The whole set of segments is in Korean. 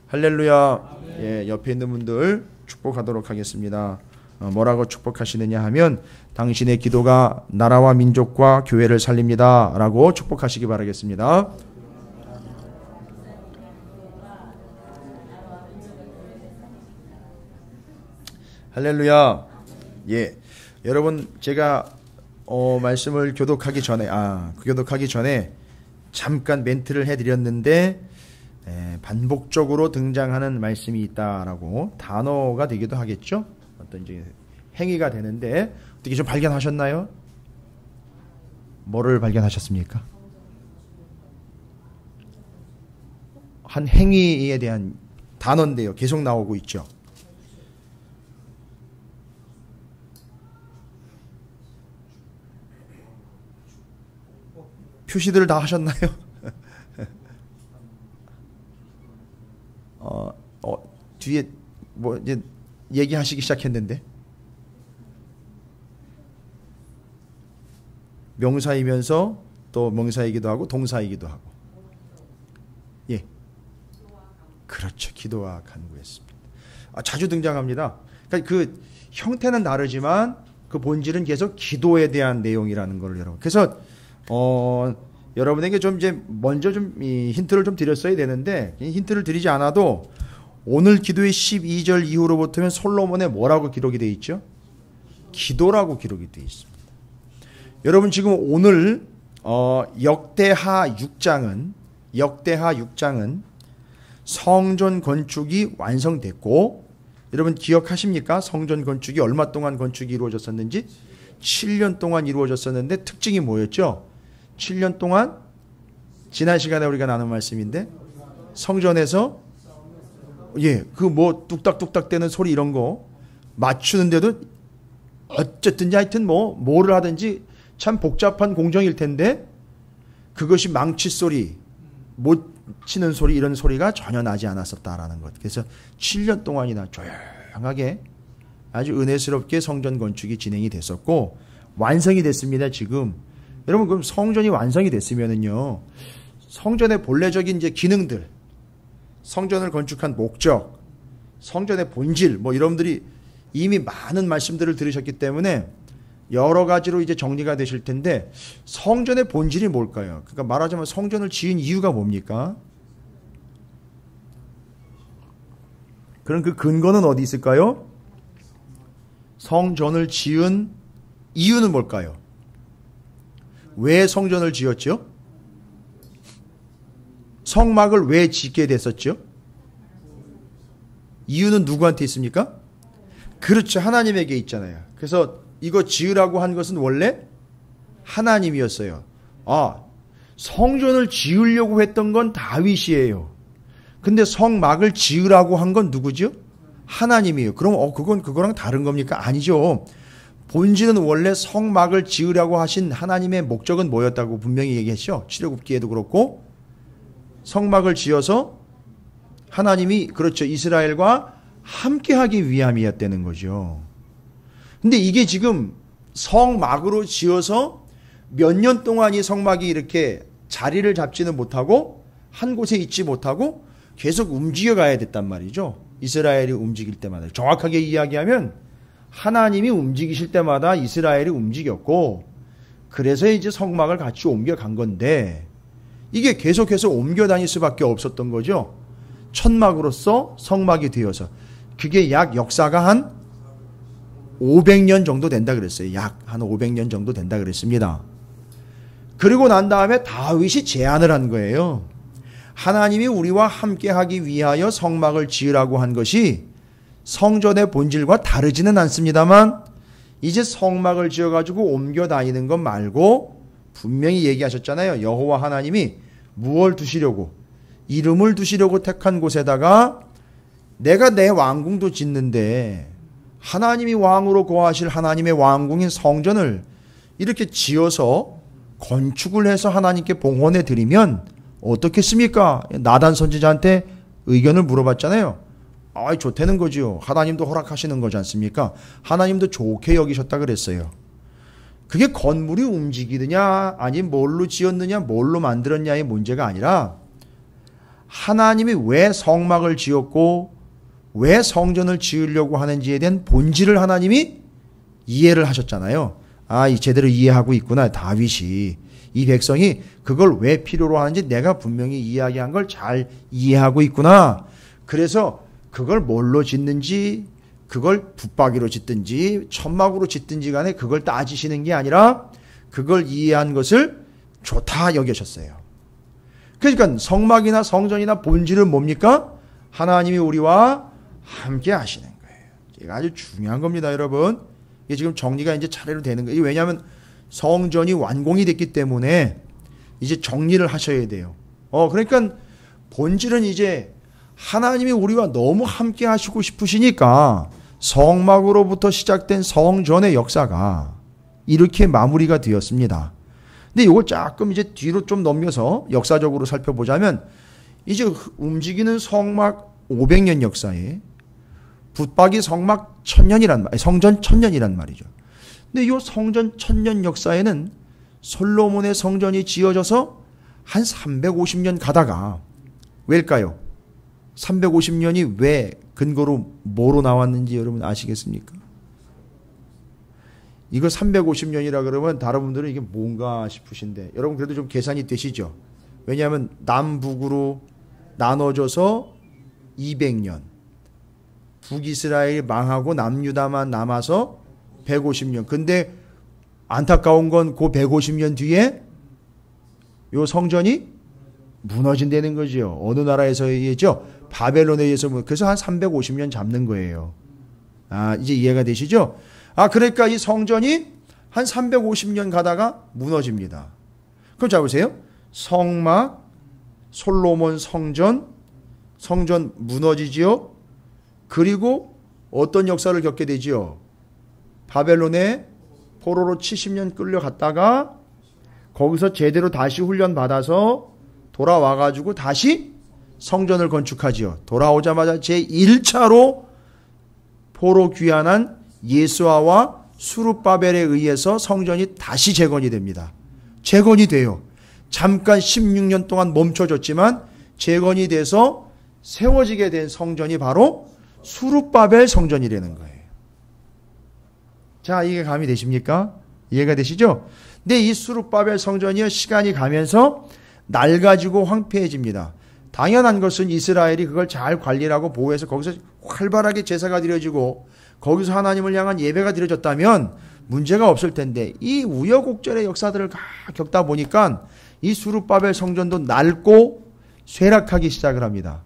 할렐루야. 예, 옆에 있는 분들 축복하도록 하겠습니다. 뭐라고 축복하시느냐 하면 당신의 기도가 나라와 민족과 교회를 살립니다 라고 축복하시기 바라겠습니다. 할렐루야. 예, 여러분 제가 말씀을 교독하기 전에 잠깐 멘트를 해드렸는데 반복적으로 등장하는 말씀이 있다라고 단어가 되기도 하겠죠. 어떤 이제 행위가 되는데 어떻게 좀 발견하셨나요? 뭐를 발견하셨습니까? 한 행위에 대한 단어인데요. 계속 나오고 있죠. 표시들을 다 하셨나요? 뒤에 뭐 이제 얘기하시기 시작했는데 명사이면서 또 명사이기도 하고 동사이기도 하고 예, 그렇죠. 기도와 간구했습니다. 자주 등장합니다. 그러니까 그 형태는 다르지만 그 본질은 계속 기도에 대한 내용이라는 걸 여러분. 그래서 여러분에게 좀 이제 먼저 좀 힌트를 좀 드렸어야 되는데 힌트를 드리지 않아도 오늘 기도의 12절 이후로부터는 솔로몬의 뭐라고 기록이 되어 있죠? 기도라고 기록이 되어 있습니다. 여러분 지금 오늘 역대하 6장은 성전 건축이 완성됐고 여러분 기억하십니까? 성전 건축이 얼마 동안 건축이 이루어졌었는지 7년 동안 이루어졌었는데 특징이 뭐였죠? 7년 동안 지난 시간에 우리가 나눈 말씀인데 성전에서 그 뭐 뚝딱뚝딱 되는 소리 이런 거 맞추는데도 어쨌든지 하여튼 뭐를 하든지 참 복잡한 공정일 텐데 그것이 망치 소리, 못 치는 소리 이런 소리가 전혀 나지 않았었다라는 것. 그래서 7년 동안이나 조용하게 아주 은혜스럽게 성전 건축이 진행이 됐었고 완성이 됐습니다. 지금 여러분 그럼 성전이 완성이 됐으면은요 성전의 본래적인 이제 기능들, 성전을 건축한 목적, 성전의 본질 뭐 여러분들이 이미 많은 말씀들을 들으셨기 때문에 여러 가지로 이제 정리가 되실 텐데 성전의 본질이 뭘까요? 그러니까 말하자면 성전을 지은 이유가 뭡니까? 그럼 그 근거는 어디 있을까요? 성전을 지은 이유는 뭘까요? 왜 성전을 지었죠? 성막을 왜 짓게 됐었죠? 이유는 누구한테 있습니까? 그렇죠. 하나님에게 있잖아요. 그래서 이거 지으라고 한 것은 원래 하나님이었어요. 성전을 지으려고 했던 건 다윗이에요. 근데 성막을 지으라고 한 건 누구죠? 하나님이에요. 그럼 그건 그거랑 다른 겁니까? 아니죠. 본질은 원래 성막을 지으라고 하신 하나님의 목적은 뭐였다고 분명히 얘기했죠. 출애굽기에도 그렇고 성막을 지어서 하나님이 그렇죠. 이스라엘과 함께하기 위함이었다는 거죠. 근데 이게 지금 성막으로 지어서 몇 년 동안 이 성막이 이렇게 자리를 잡지는 못하고 한 곳에 있지 못하고 계속 움직여가야 됐단 말이죠. 이스라엘이 움직일 때마다. 정확하게 이야기하면 하나님이 움직이실 때마다 이스라엘이 움직였고 그래서 이제 성막을 같이 옮겨간 건데 이게 계속해서 옮겨 다닐 수밖에 없었던 거죠. 천막으로서 성막이 되어서 그게 약 역사가 한 500년 정도 된다 그랬어요. 약 한 500년 정도 된다 그랬습니다. 그리고 난 다음에 다윗이 제안을 한 거예요. 하나님이 우리와 함께하기 위하여 성막을 지으라고 한 것이 성전의 본질과 다르지는 않습니다만 이제 성막을 지어가지고 옮겨 다니는 것 말고 분명히 얘기하셨잖아요. 여호와 하나님이 무엇을 두시려고 이름을 두시려고 택한 곳에다가 내가 내 왕궁도 짓는데 하나님이 왕으로 거하실 하나님의 왕궁인 성전을 이렇게 지어서 건축을 해서 하나님께 봉헌해 드리면 어떻겠습니까? 나단 선지자한테 의견을 물어봤잖아요. 좋다는 거지요. 하나님도 허락하시는 거지 않습니까? 하나님도 좋게 여기셨다 그랬어요. 그게 건물이 움직이느냐 아니면 뭘로 지었느냐 뭘로 만들었냐의 문제가 아니라 하나님이 왜 성막을 지었고 왜 성전을 지으려고 하는지에 대한 본질을 하나님이 이해를 하셨잖아요. 아, 제대로 이해하고 있구나. 다윗이 이 백성이 그걸 왜 필요로 하는지 내가 분명히 이야기한 걸 잘 이해하고 있구나. 그래서 그걸 뭘로 짓는지, 그걸 붙박이로 짓든지 천막으로 짓든지 간에 그걸 따지시는 게 아니라 그걸 이해한 것을 좋다 여기셨어요. 그러니까 성막이나 성전이나 본질은 뭡니까? 하나님이 우리와 함께 하시는 거예요. 이게 아주 중요한 겁니다, 여러분. 이게 지금 정리가 이제 차례로 되는 거예요. 왜냐하면 성전이 완공이 됐기 때문에 이제 정리를 하셔야 돼요. 그러니까 본질은 이제 하나님이 우리와 너무 함께 하시고 싶으시니까 성막으로부터 시작된 성전의 역사가 이렇게 마무리가 되었습니다. 근데 이걸 조금 이제 뒤로 좀 넘겨서 역사적으로 살펴보자면 이제 움직이는 성막 500년 역사에 붙박이 성막 1000년이란 말, 성전 1000년이란 말이죠. 근데 이 성전 1000년 역사에는 솔로몬의 성전이 지어져서 한 350년 가다가 왜일까요? 350년이 왜 근거로 뭐로 나왔는지 여러분 아시겠습니까? 이거 350년이라 그러면 다른 분들은 이게 뭔가 싶으신데 여러분 그래도 좀 계산이 되시죠? 왜냐하면 남북으로 나눠져서 200년, 북이스라엘 망하고 남유다만 남아서 150년. 근데 안타까운 건 그 150년 뒤에 요 성전이 무너진다는 거죠. 어느 나라에서 의해죠? 바벨론에 의해서. 그래서 한 350년 잡는 거예요. 아, 이제 이해가 되시죠? 그러니까 이 성전이 한 350년 가다가 무너집니다. 그럼 자 보세요. 성막, 솔로몬 성전 무너지지요. 그리고 어떤 역사를 겪게 되지요? 바벨론에 포로로 70년 끌려갔다가 거기서 제대로 다시 훈련 받아서 돌아와가지고 다시 성전을 건축하지요. 돌아오자마자 제1차로 포로 귀환한 예수아와 수룹바벨에 의해서 성전이 다시 재건이 됩니다. 재건이 돼요. 잠깐 16년 동안 멈춰졌지만 재건이 돼서 세워지게 된 성전이 바로 수룹바벨 성전이라는 거예요. 자, 이게 감이 되십니까? 이해가 되시죠? 근데 이 수룹바벨 성전이 시간이 가면서 낡아지고 황폐해집니다. 당연한 것은 이스라엘이 그걸 잘 관리하고 보호해서 거기서 활발하게 제사가 드려지고 거기서 하나님을 향한 예배가 드려졌다면 문제가 없을 텐데 이 우여곡절의 역사들을 겪다 보니까 이 수룹바벨 성전도 낡고 쇠락하기 시작을 합니다.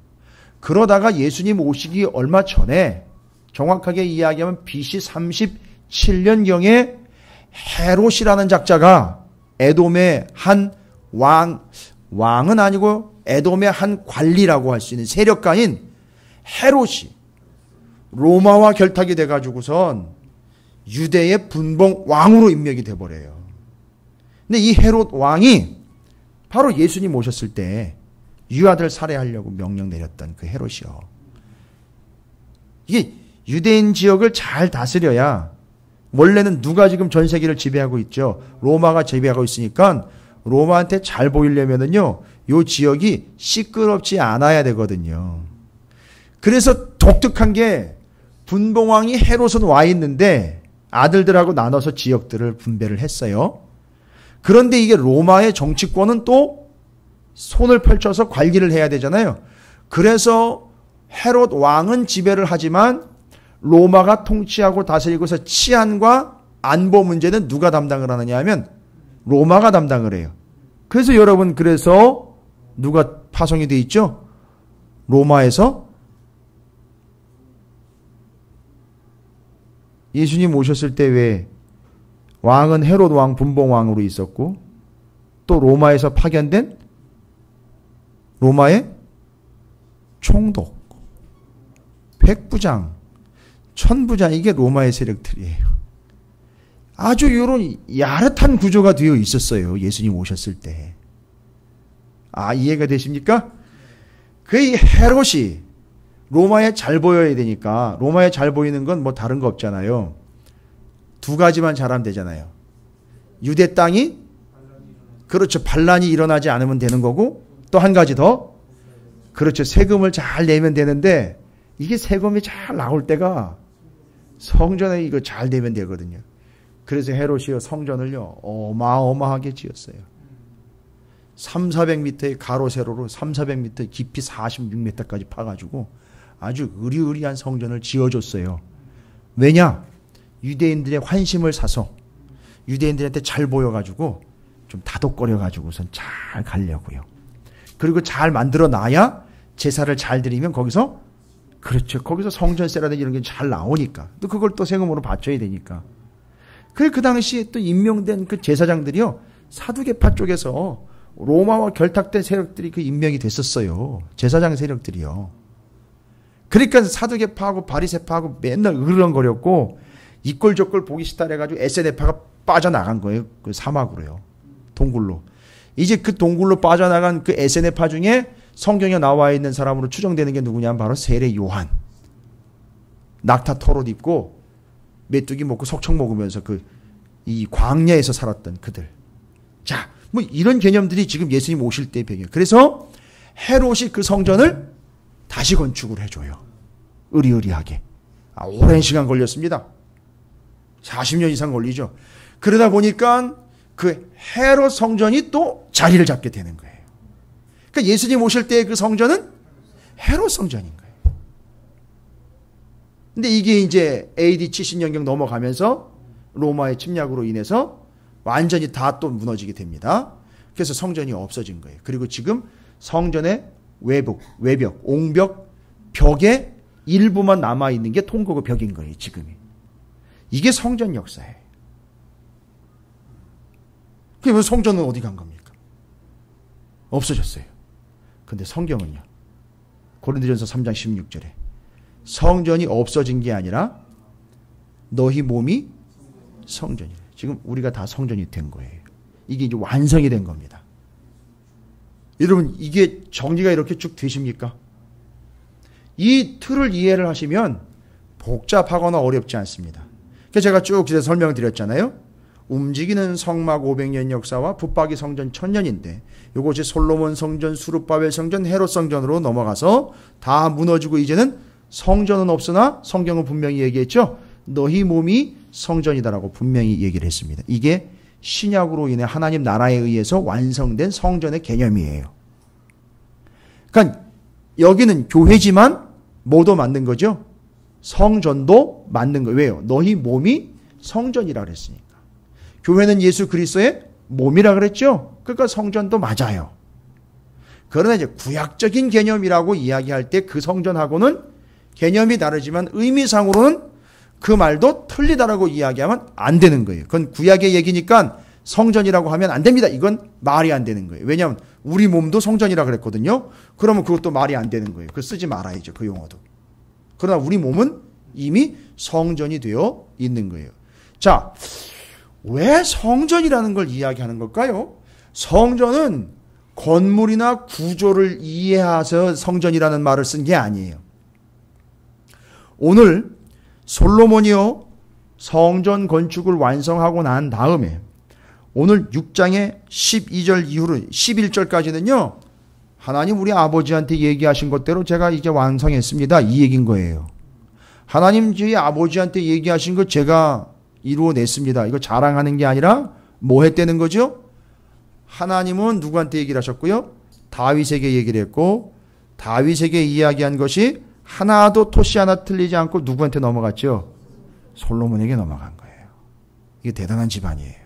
그러다가 예수님 오시기 얼마 전에 정확하게 이야기하면 BC 37년경에 헤롯이라는 작자가 에돔의 한 왕은 아니고 에돔의 한 관리라고 할 수 있는 세력가인 헤롯이 로마와 결탁이 돼가지고선 유대의 분봉 왕으로 임명이 돼버려요. 근데 이 헤롯 왕이 바로 예수님 오셨을 때 유아들 살해하려고 명령 내렸던 그 헤롯이요. 이게 유대인 지역을 잘 다스려야 원래는 누가 지금 전 세계를 지배하고 있죠. 로마가 지배하고 있으니까 로마한테 잘 보이려면은요, 요 지역이 시끄럽지 않아야 되거든요. 그래서 독특한 게 분봉왕이 헤롯은 와 있는데 아들들하고 나눠서 지역들을 분배를 했어요. 그런데 이게 로마의 정치권은 또 손을 펼쳐서 관리를 해야 되잖아요. 그래서 헤롯 왕은 지배를 하지만 로마가 통치하고 다스리고서 치안과 안보 문제는 누가 담당을 하느냐 하면 로마가 담당을 해요. 그래서 여러분, 그래서 누가 파송이 돼 있죠? 로마에서 예수님 오셨을 때 왜 왕은 헤롯 왕 분봉 왕으로 있었고 또 로마에서 파견된 로마의 총독, 백부장, 천부장, 이게 로마의 세력들이에요. 아주 이런 야릇한 구조가 되어 있었어요. 예수님 오셨을 때. 이해가 되십니까? 그 헤롯이 로마에 잘 보여야 되니까, 로마에 잘 보이는 건 뭐 다른 거 없잖아요. 두 가지만 잘하면 되잖아요. 유대 땅이, 그렇죠, 반란이 일어나지 않으면 되는 거고, 또 한 가지 더, 그렇죠. 세금을 잘 내면 되는데 이게 세금이 잘 나올 때가 성전에 이거 잘 되면 되거든요. 그래서 헤롯이요 성전을요 어마어마하게 지었어요. 3,400m의 가로 세로로 3,400m 깊이 46m까지 파가지고 아주 으리으리한 성전을 지어줬어요. 왜냐? 유대인들의 환심을 사서 유대인들한테 잘 보여가지고 좀 다독거려가지고선 잘 가려고요. 그리고 잘 만들어 놔야 제사를 잘 드리면 거기서 그렇죠. 거기서 성전세라든지 이런 게 잘 나오니까 또 그걸 또 세금으로 바쳐야 되니까. 그 당시에 또 임명된 그 제사장들이요 사두개파 쪽에서 로마와 결탁된 세력들이 그 임명이 됐었어요. 제사장 세력들이요. 그러니까 사두개파하고 바리새파하고 맨날 으르렁거렸고 이꼴저꼴 보기 싫다 해가지고 에세네파가 빠져나간 거예요. 그 사막으로요. 동굴로. 이제 그 동굴로 빠져나간 그 에세네파 중에 성경에 나와 있는 사람으로 추정되는 게 누구냐면 바로 세례 요한. 낙타 털옷 입고 메뚜기 먹고 석청 먹으면서 이 광야에서 살았던 그들. 자, 뭐 이런 개념들이 지금 예수님 오실 때 배경. 그래서 헤롯이 그 성전을 다시 건축을 해줘요. 으리으리하게. 오랜 시간 걸렸습니다. 40년 이상 걸리죠. 그러다 보니까 그 헤롯 성전이 또 자리를 잡게 되는 거예요. 그러니까 예수님 오실 때 그 성전은 헤롯 성전인 거예요. 근데 이게 이제 AD 70년경 넘어가면서 로마의 침략으로 인해서 완전히 다 또 무너지게 됩니다. 그래서 성전이 없어진 거예요. 그리고 지금 성전의 외벽, 옹벽, 벽에 일부만 남아있는 게 통곡의 벽인 거예요. 지금이. 이게 성전 역사예요. 그러면 성전은 어디 간 겁니까? 없어졌어요. 근데 성경은요. 고린도전서 3장 16절에 성전이 없어진 게 아니라 너희 몸이 성전이래. 지금 우리가 다 성전이 된 거예요. 이게 이제 완성이 된 겁니다. 여러분 이게 정리가 이렇게 쭉 되십니까? 이 틀을 이해를 하시면 복잡하거나 어렵지 않습니다. 그래서 제가 쭉 설명을 드렸잖아요. 움직이는 성막 500년 역사와 붙박이 성전 1000년인데 이것이 솔로몬 성전, 수룹바벨 성전, 헤롯 성전으로 넘어가서 다 무너지고 이제는 성전은 없으나 성경은 분명히 얘기했죠. 너희 몸이 성전이다라고 분명히 얘기를 했습니다. 이게 신약으로 인해 하나님 나라에 의해서 완성된 성전의 개념이에요. 그러니까 여기는 교회지만 뭐도 만든 거죠? 성전도 만든 거예요. 왜요? 너희 몸이 성전이라 그랬으니까. 교회는 예수 그리스도의 몸이라 그랬죠? 그러니까 성전도 맞아요. 그러나 이제 구약적인 개념이라고 이야기할 때 그 성전하고는 개념이 다르지만 의미상으로는 그 말도 틀리다라고 이야기하면 안 되는 거예요. 그건 구약의 얘기니까 성전이라고 하면 안 됩니다. 이건 말이 안 되는 거예요. 왜냐하면 우리 몸도 성전이라 그랬거든요. 그러면 그것도 말이 안 되는 거예요. 그거 쓰지 말아야죠. 그 용어도. 그러나 우리 몸은 이미 성전이 되어 있는 거예요. 자, 왜 성전이라는 걸 이야기하는 걸까요? 성전은 건물이나 구조를 이해해서 성전이라는 말을 쓴 게 아니에요. 오늘 솔로몬이요 성전 건축을 완성하고 난 다음에 오늘 6장의 12절 이후로 11절까지는요 하나님 우리 아버지한테 얘기하신 것대로 제가 이제 완성했습니다 이 얘기인 거예요. 하나님 저희 아버지한테 얘기하신 거 제가 이루어냈습니다. 이거 자랑하는 게 아니라 뭐 했다는 거죠? 하나님은 누구한테 얘기를 하셨고요? 다윗에게 얘기를 했고 다윗에게 이야기한 것이 하나도 토시 하나 틀리지 않고 누구한테 넘어갔죠? 솔로몬에게 넘어간 거예요. 이게 대단한 집안이에요.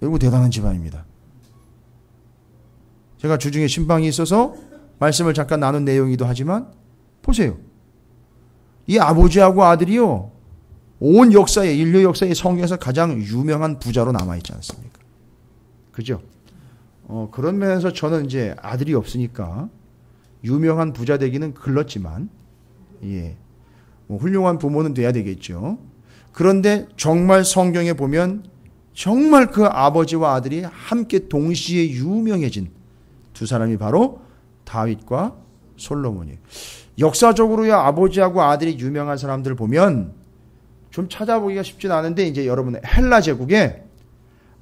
이거 대단한 집안입니다. 제가 주중에 신방이 있어서 말씀을 잠깐 나눈 내용이기도 하지만 보세요. 이 아버지하고 아들이요. 온 역사에 인류 역사의 성경에서 가장 유명한 부자로 남아있지 않습니까? 그죠? 그런 면에서 저는 이제 아들이 없으니까 유명한 부자 되기는 글렀지만 예, 뭐 훌륭한 부모는 돼야 되겠죠. 그런데 정말 성경에 보면 정말 그 아버지와 아들이 함께 동시에 유명해진 두 사람이 바로 다윗과 솔로몬이에요. 역사적으로요 아버지하고 아들이 유명한 사람들을 보면 좀 찾아보기가 쉽진 않은데 이제 여러분 헬라 제국에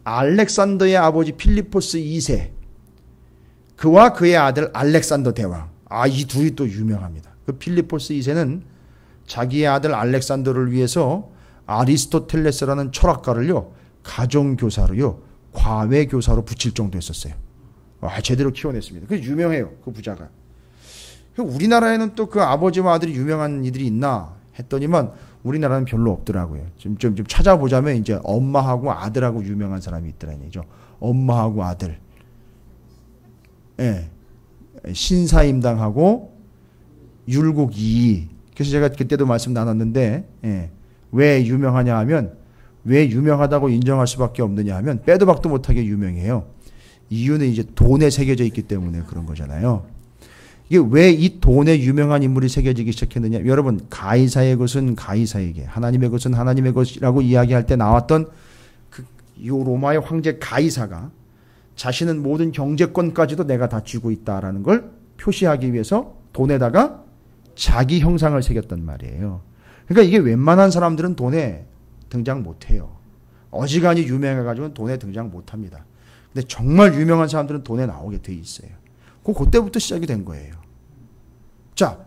알렉산더의 아버지 필리포스 2세 그와 그의 아들 알렉산더 대왕 이 둘이 또 유명합니다. 그 필리포스 2세는 자기의 아들 알렉산더를 위해서 아리스토텔레스라는 철학가를요, 가정교사로요, 과외교사로 붙일 정도 했었어요. 제대로 키워냈습니다. 그래서 유명해요, 그 부자가. 우리나라에는 또 그 아버지와 아들이 유명한 이들이 있나 했더니만 우리나라는 별로 없더라고요. 좀 찾아보자면 이제 엄마하고 아들하고 유명한 사람이 있더라는 얘기죠. 엄마하고 아들. 예. 신사임당하고 율곡 이이. 그래서 제가 그때도 말씀 나눴는데, 예. 왜 유명하냐 하면, 왜 유명하다고 인정할 수밖에 없느냐 하면, 빼도 박도 못하게 유명해요. 이유는 이제 돈에 새겨져 있기 때문에 그런 거잖아요. 이게 왜 이 돈에 유명한 인물이 새겨지기 시작했느냐? 여러분, 가이사의 것은 가이사에게, 하나님의 것은 하나님의 것이라고 이야기할 때 나왔던 이 로마의 황제 가이사가 자신은 모든 경제권까지도 내가 다 쥐고 있다라는 걸 표시하기 위해서 돈에다가 자기 형상을 새겼단 말이에요. 그러니까 이게 웬만한 사람들은 돈에 등장 못해요. 어지간히 유명해가지고는 돈에 등장 못합니다. 근데 정말 유명한 사람들은 돈에 나오게 돼 있어요. 그때부터 시작이 된 거예요. 자,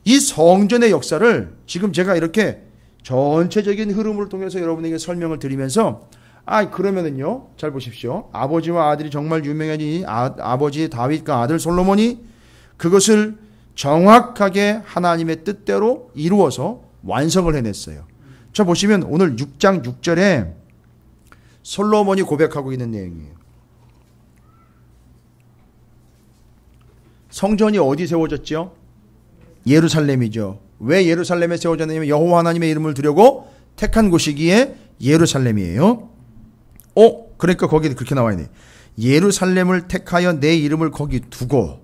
이 성전의 역사를 지금 제가 이렇게 전체적인 흐름을 통해서 여러분에게 설명을 드리면서, 그러면은요, 잘 보십시오. 아버지와 아들이 정말 유명해진 아버지 다윗과 아들 솔로몬이 그것을 정확하게 하나님의 뜻대로 이루어서 완성을 해냈어요. 자, 보시면 오늘 6장 6절에 솔로몬이 고백하고 있는 내용이에요. 성전이 어디 세워졌죠? 예루살렘이죠. 왜 예루살렘에 세워졌냐면 여호와 하나님의 이름을 두려고 택한 곳이기에 예루살렘이에요. 그러니까 거기 그렇게 나와 있네. 예루살렘을 택하여 내 이름을 거기 두고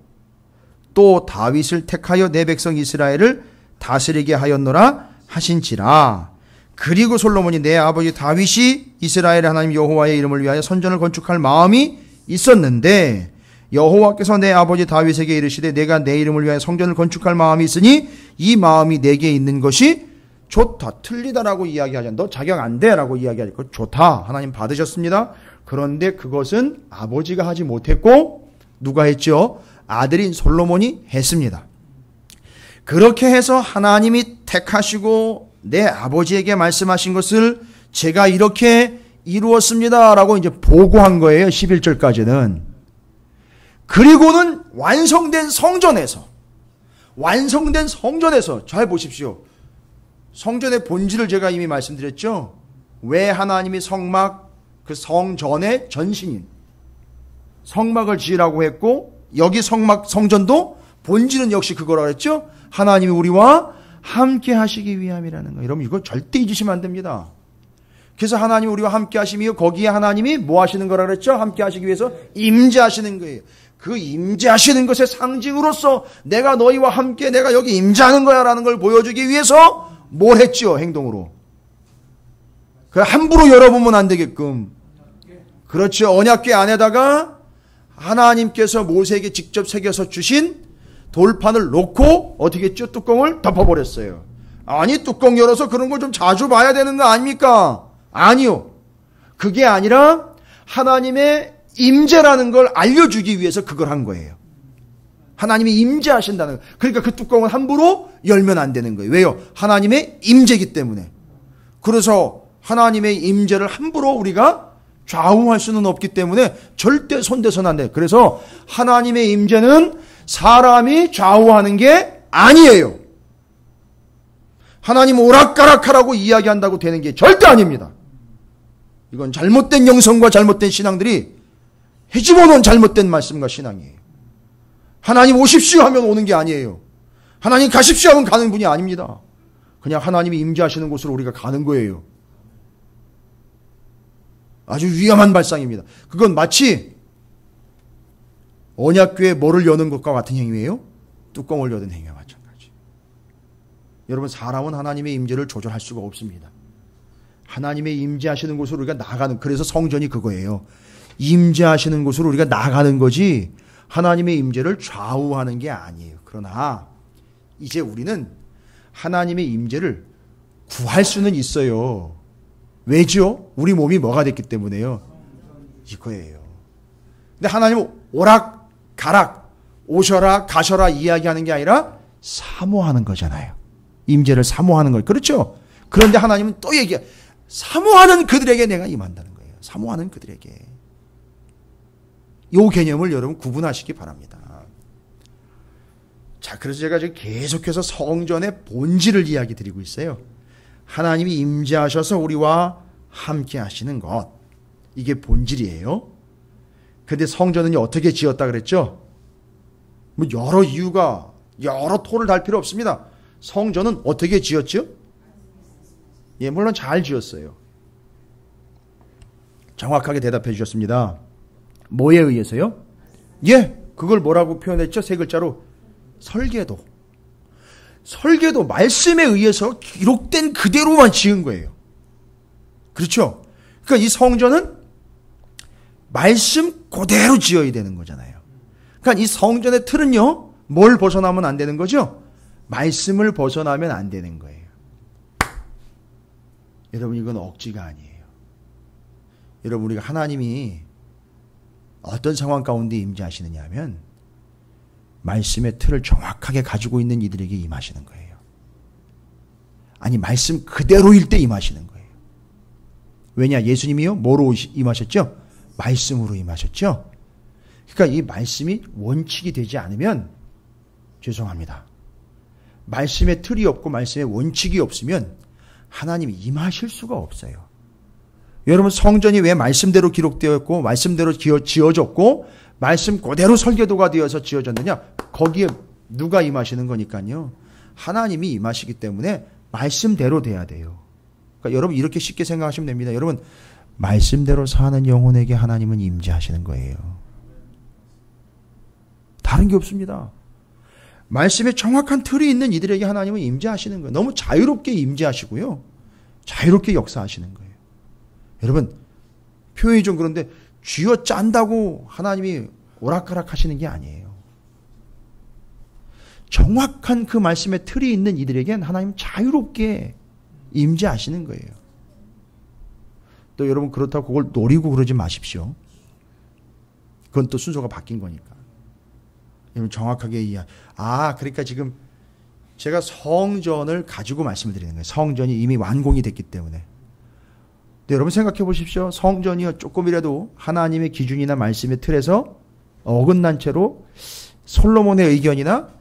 또 다윗을 택하여 내 백성 이스라엘을 다스리게 하였노라 하신지라. 그리고 솔로몬이 내 아버지 다윗이 이스라엘 하나님 여호와의 이름을 위하여 선전을 건축할 마음이 있었는데 여호와께서 내 아버지 다윗에게 이르시되 내가 내 이름을 위하여 성전을 건축할 마음이 있으니 이 마음이 내게 있는 것이 좋다. 틀리다라고 이야기하지. 너 자격 안 돼 라고 이야기하니까 좋다. 하나님 받으셨습니다. 그런데 그것은 아버지가 하지 못했고 누가 했죠? 아들인 솔로몬이 했습니다. 그렇게 해서 하나님이 택하시고 내 아버지에게 말씀하신 것을 제가 이렇게 이루었습니다 라고 이제 보고한 거예요. 11절까지는. 그리고는 완성된 성전에서 잘 보십시오. 성전의 본질을 제가 이미 말씀드렸죠. 왜 하나님이 성막, 그 성전의 전신인 성막을 지으라고 했고 여기 성전도 본질은 역시 그거라고 했죠. 하나님이 우리와 함께 하시기 위함이라는 거예요. 여러분 이거 절대 잊으시면 안 됩니다. 그래서 하나님이 우리와 함께 하심이요 거기에 하나님이 뭐 하시는 거라 그랬죠? 함께 하시기 위해서 임재하시는 거예요. 그 임재하시는 것의 상징으로서 내가 너희와 함께 내가 여기 임재하는 거야 라는 걸 보여주기 위해서 뭘 했죠? 행동으로. 함부로 열어보면 안 되게끔. 그렇죠. 언약궤 안에다가 하나님께서 모세에게 직접 새겨서 주신 돌판을 놓고 어떻게 했죠? 뚜껑을 덮어버렸어요. 아니 뚜껑 열어서 그런 걸 좀 자주 봐야 되는 거 아닙니까? 아니요. 그게 아니라 하나님의 임재라는 걸 알려주기 위해서 그걸 한 거예요. 하나님이 임재하신다는 거예요. 그러니까 그 뚜껑을 함부로 열면 안 되는 거예요. 왜요? 하나님의 임재이기 때문에. 그래서 하나님의 임재를 함부로 우리가 좌우할 수는 없기 때문에 절대 손대서는 안 돼요. 그래서 하나님의 임재는 사람이 좌우하는 게 아니에요. 하나님 오락가락하라고 이야기한다고 되는 게 절대 아닙니다. 이건 잘못된 영성과 잘못된 신앙들이 해집어놓은 잘못된 말씀과 신앙이에요. 하나님 오십시오 하면 오는 게 아니에요. 하나님 가십시오 하면 가는 분이 아닙니다. 그냥 하나님이 임재하시는 곳으로 우리가 가는 거예요. 아주 위험한 발상입니다. 그건 마치 언약궤에 뭐를 여는 것과 같은 행위예요. 뚜껑을 여는 행위와 마찬가지. 여러분 사람은 하나님의 임재를 조절할 수가 없습니다. 하나님의 임재하시는 곳으로 우리가 나가는, 그래서 성전이 그거예요. 임재하시는 곳으로 우리가 나가는 거지 하나님의 임재를 좌우하는 게 아니에요. 그러나 이제 우리는 하나님의 임재를 구할 수는 있어요. 왜죠? 우리 몸이 뭐가 됐기 때문에요. 이거예요. 근데 하나님은 오락가락 오셔라 가셔라 이야기하는 게 아니라 사모하는 거잖아요. 임재를 사모하는 거예요. 그렇죠? 그런데 하나님은 또 얘기해. 사모하는 그들에게 내가 임한다는 거예요. 사모하는 그들에게. 이 개념을 여러분 구분하시기 바랍니다. 자, 그래서 제가 지금 계속해서 성전의 본질을 이야기 드리고 있어요. 하나님이 임재하셔서 우리와 함께 하시는 것. 이게 본질이에요. 근데 성전은 어떻게 지었다 그랬죠? 뭐 여러 이유가, 여러 토를 달 필요 없습니다. 성전은 어떻게 지었죠? 예, 물론 잘 지었어요. 정확하게 대답해 주셨습니다. 뭐에 의해서요? 예, 그걸 뭐라고 표현했죠? 세 글자로. 설계도. 설계도, 말씀에 의해서 기록된 그대로만 지은 거예요. 그렇죠? 그러니까 이 성전은 말씀 그대로 지어야 되는 거잖아요. 그러니까 이 성전의 틀은요, 뭘 벗어나면 안 되는 거죠? 말씀을 벗어나면 안 되는 거예요. 여러분, 이건 억지가 아니에요. 여러분, 우리가 하나님이 어떤 상황 가운데 임재하시느냐 하면 말씀의 틀을 정확하게 가지고 있는 이들에게 임하시는 거예요. 아니, 말씀 그대로일 때 임하시는 거예요. 왜냐? 예수님이요? 뭐로 임하셨죠? 말씀으로 임하셨죠? 그러니까 이 말씀이 원칙이 되지 않으면 죄송합니다. 말씀의 틀이 없고 말씀의 원칙이 없으면 하나님이 임하실 수가 없어요. 여러분, 성전이 왜 말씀대로 기록되었고 말씀대로 지어졌고 말씀 그대로 설계도가 되어서 지어졌느냐? 거기에 누가 임하시는 거니까요. 하나님이 임하시기 때문에 말씀대로 돼야 돼요. 그러니까 여러분, 이렇게 쉽게 생각하시면 됩니다. 여러분, 말씀대로 사는 영혼에게 하나님은 임재하시는 거예요. 다른 게 없습니다. 말씀에 정확한 틀이 있는 이들에게 하나님은 임재하시는 거예요. 너무 자유롭게 임재하시고요. 자유롭게 역사하시는 거예요. 여러분, 표현이 좀 그런데 쥐어 짠다고 하나님이 오락가락 하시는 게 아니에요. 정확한 그 말씀의 틀이 있는 이들에겐 하나님 자유롭게 임재하시는 거예요. 또 여러분, 그렇다고 그걸 노리고 그러지 마십시오. 그건 또 순서가 바뀐 거니까. 여러분, 정확하게 그러니까 지금 제가 성전을 가지고 말씀을 드리는 거예요. 성전이 이미 완공이 됐기 때문에. 근데 여러분, 생각해 보십시오. 성전이 조금이라도 하나님의 기준이나 말씀의 틀에서 어긋난 채로 솔로몬의 의견이나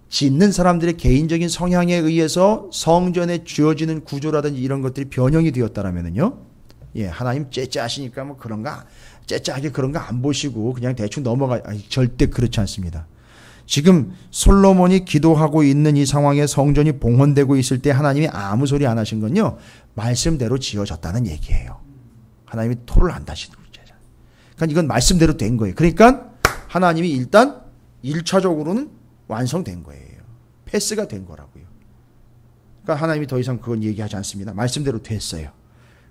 짓는 사람들의 개인적인 성향에 의해서 성전에 주어지는 구조라든지 이런 것들이 변형이 되었다라면은요, 예, 하나님 째째하시니까 뭐 째째하게 그런 거 안 보시고 그냥 대충 절대 그렇지 않습니다. 지금 솔로몬이 기도하고 있는 이 상황에 성전이 봉헌되고 있을 때 하나님이 아무 소리 안 하신 건요, 말씀대로 지어졌다는 얘기예요. 하나님이 토를 안 다시는 거죠. 그러니까 이건 말씀대로 된 거예요. 그러니까 하나님이 일단 1차적으로는 완성된 거예요. 패스가 된 거라고요. 그러니까 하나님이 더 이상 그건 얘기하지 않습니다. 말씀대로 됐어요.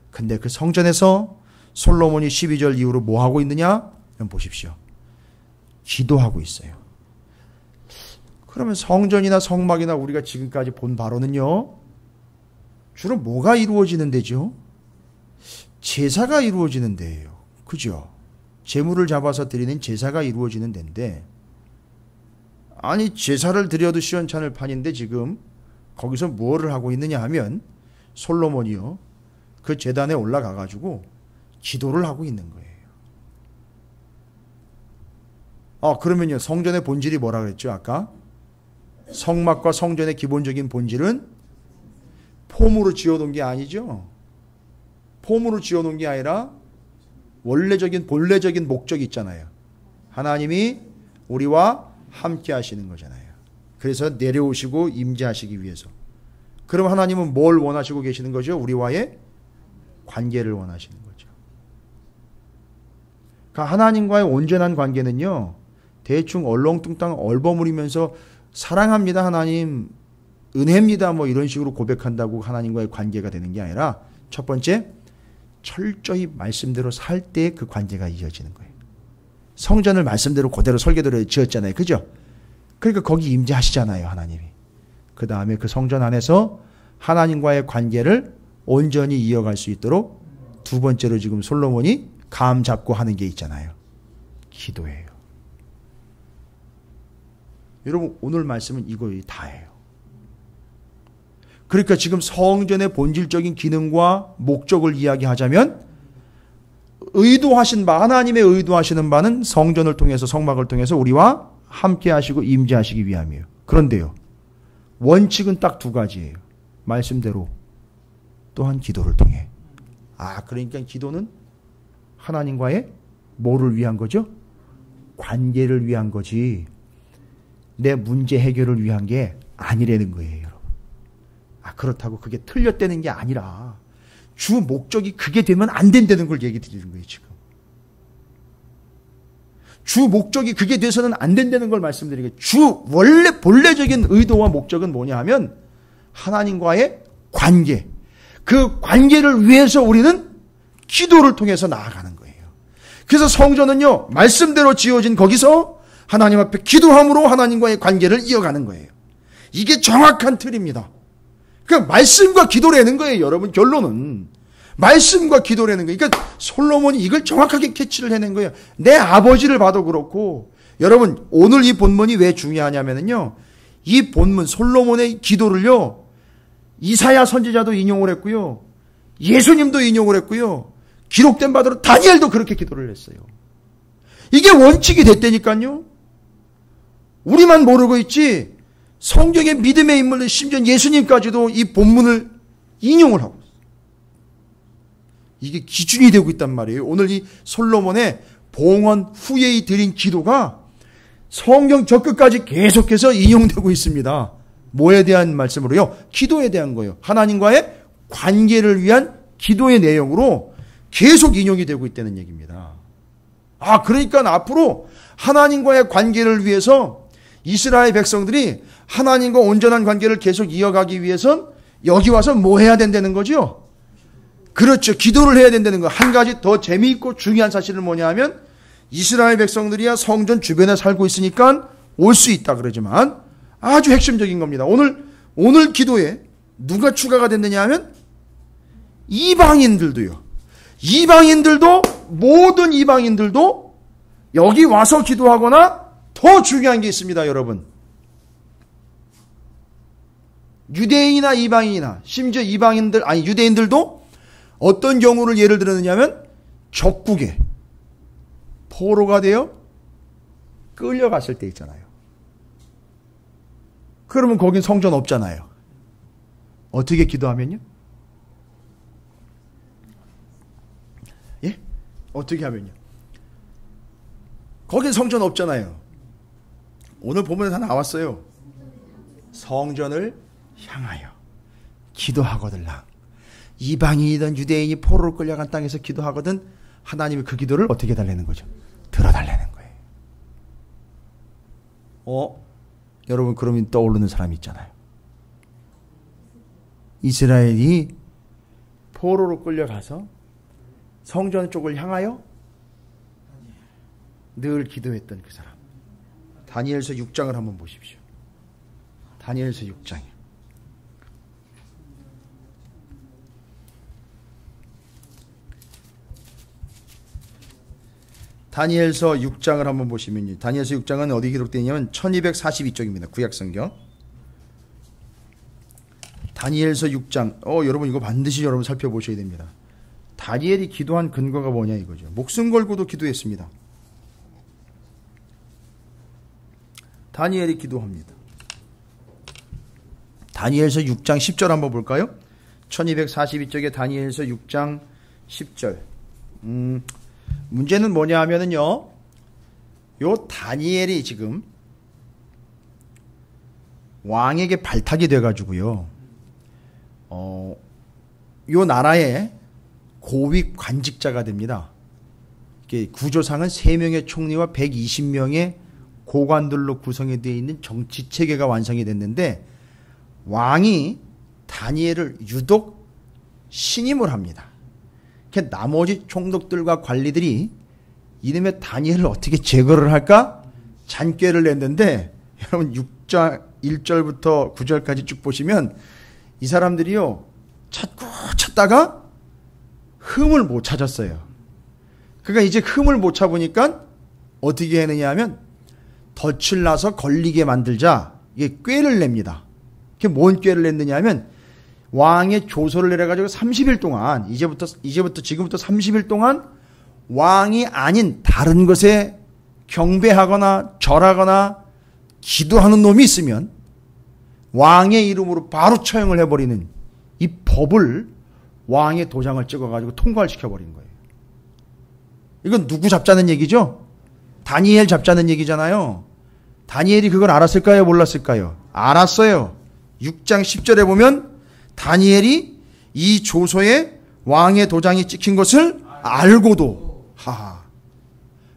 근데 그 성전에서 솔로몬이 12절 이후로 뭐 하고 있느냐? 그럼 보십시오. 기도하고 있어요. 그러면 성전이나 성막이나 우리가 지금까지 본 바로는요, 주로 뭐가 이루어지는 데죠? 제사가 이루어지는 데예요. 그죠? 제물을 잡아서 드리는 제사가 이루어지는 데인데, 아니, 제사를 드려도 시원찮을 판인데 지금 거기서 뭐를 하고 있느냐 하면 솔로몬이요, 그 제단에 올라가가지고 기도를 하고 있는 거예요. 그러면요, 성전의 본질이 뭐라 그랬죠, 아까? 성막과 성전의 기본적인 본질은 폼으로 지어놓은 게 아니죠. 폼으로 지어놓은 게 아니라 본래적인 목적이 있잖아요. 하나님이 우리와 함께 하시는 거잖아요. 그래서 내려오시고 임재하시기 위해서. 그럼 하나님은 뭘 원하시고 계시는 거죠? 우리와의 관계를 원하시는 거죠. 그러니까 하나님과의 온전한 관계는요, 대충 얼렁뚱땅 얼버무리면서 사랑합니다 하나님, 은혜입니다 뭐 이런 식으로 고백한다고 하나님과의 관계가 되는 게 아니라, 첫 번째, 철저히 말씀대로 살 때 그 관계가 이어지는 거예요. 성전을 말씀대로 그대로 설계대로 지었잖아요. 그죠? 그러니까 거기 임재하시잖아요, 하나님이. 그 다음에 그 성전 안에서 하나님과의 관계를 온전히 이어갈 수 있도록 두 번째로 지금 솔로몬이 감 잡고 하는 게 있잖아요. 기도예요. 여러분 오늘 말씀은 이거에 다예요. 그러니까 지금 성전의 본질적인 기능과 목적을 이야기하자면 의도하신 바, 하나님의 의도하시는 바는 성전을 통해서, 성막을 통해서 우리와 함께 하시고 임재하시기 위함이에요. 그런데요, 원칙은 딱 두 가지예요. 말씀대로 또한 기도를 통해. 그러니까 기도는 하나님과의 뭐를 위한 거죠? 관계를 위한 거지 내 문제 해결을 위한 게 아니라는 거예요, 여러분. 그렇다고 그게 틀렸다는 게 아니라 주 목적이 그게 되면 안 된다는 걸 얘기 드리는 거예요, 지금. 주 목적이 그게 돼서는 안 된다는 걸 말씀드리는 거예요. 주 원래 본래적인 의도와 목적은 뭐냐 하면 하나님과의 관계. 그 관계를 위해서 우리는 기도를 통해서 나아가는 거예요. 그래서 성전은요, 말씀대로 지어진 거기서 하나님 앞에 기도함으로 하나님과의 관계를 이어가는 거예요. 이게 정확한 틀입니다. 그러니까 말씀과 기도라는 거예요, 여러분. 결론은 말씀과 기도라는 거예요. 그러니까 솔로몬이 이걸 정확하게 캐치를 해낸 거예요. 내 아버지를 봐도 그렇고, 여러분 오늘 이 본문이 왜 중요하냐면요, 이 본문 솔로몬의 기도를요, 이사야 선지자도 인용을 했고요, 예수님도 인용을 했고요, 기록된 바대로 다니엘도 그렇게 기도를 했어요. 이게 원칙이 됐다니까요. 우리만 모르고 있지 성경의 믿음의 인물들, 심지어 예수님까지도 이 본문을 인용을 하고 있어요. 이게 기준이 되고 있단 말이에요. 오늘 이 솔로몬의 봉헌 후에 드린 기도가 성경 저 끝까지 계속해서 인용되고 있습니다. 뭐에 대한 말씀으로요? 기도에 대한 거예요. 하나님과의 관계를 위한 기도의 내용으로 계속 인용이 되고 있다는 얘기입니다. 그러니까 앞으로 하나님과의 관계를 위해서 이스라엘 백성들이 하나님과 온전한 관계를 계속 이어가기 위해선 여기 와서 뭐 해야 된다는 거죠? 그렇죠. 기도를 해야 된다는 거. 한 가지 더 재미있고 중요한 사실은 뭐냐 하면 이스라엘 백성들이야 성전 주변에 살고 있으니까 올 수 있다 그러지만 아주 핵심적인 겁니다. 오늘 기도에 누가 추가가 됐느냐 하면 이방인들도요. 모든 이방인들도 여기 와서 기도하거나 더 중요한 게 있습니다, 여러분. 유대인이나 이방인이나 심지어 유대인들도 어떤 경우를 예를 들었느냐면 적국에 포로가 되어 끌려갔을 때 있잖아요. 그러면 거긴 성전 없잖아요. 어떻게 기도하면요? 예? 어떻게 하면요? 거긴 성전 없잖아요. 오늘 본문에 다 나왔어요. 성전을 향하여 기도하거들라. 이방인이든 유대인이 포로로 끌려간 땅에서 기도하거든 하나님이 그 기도를 어떻게 해달라는 거죠? 들어달라는 거예요. 여러분 그러면 떠오르는 사람이 있잖아요. 이스라엘이 포로로 끌려가서 성전 쪽을 향하여 늘 기도했던 그 사람. 다니엘서 6장을 한번 보십시오. 다니엘서 6장이요. 다니엘서 6장을 한번 보시면요. 다니엘서 6장은 어디 기록되어 있냐면 1242쪽입니다. 구약성경. 다니엘서 6장. 여러분 이거 반드시 여러분 살펴보셔야 됩니다. 다니엘이 기도한 근거가 뭐냐 이거죠. 목숨 걸고도 기도했습니다. 다니엘이 기도합니다. 다니엘서 6장 10절 한번 볼까요? 1242쪽에 다니엘서 6장 10절. 문제는 뭐냐 하면은요, 요 다니엘이 지금 왕에게 발탁이 돼가지고요, 요 나라의 고위 관직자가 됩니다. 구조상은 3명의 총리와 120명의 고관들로 구성이 되어 있는 정치 체계가 완성이 됐는데, 왕이 다니엘을 유독 신임을 합니다. 나머지 총독들과 관리들이 이놈의 다니엘을 어떻게 제거를 할까 잔꾀를 냈는데, 여러분 6장 1절부터 9절까지 쭉 보시면 이 사람들이요 찾다가 흠을 못 찾았어요. 그러니까 이제 흠을 못 찾으니까 어떻게 했느냐 하면 덫을 놔서 걸리게 만들자. 이게 꾀를 냅니다. 그게 뭔 꾀를 냈느냐 하면 왕의 조서를 내려가지고 30일 동안 지금부터 30일 동안 왕이 아닌 다른 것에 경배하거나 절하거나 기도하는 놈이 있으면 왕의 이름으로 바로 처형을 해버리는 이 법을 왕의 도장을 찍어가지고 통과를 시켜버린 거예요. 이건 누구 잡자는 얘기죠? 다니엘 잡자는 얘기잖아요. 다니엘이 그걸 알았을까요? 몰랐을까요? 알았어요. 6장 10절에 보면 다니엘이 이 조서에 왕의 도장이 찍힌 것을 알고도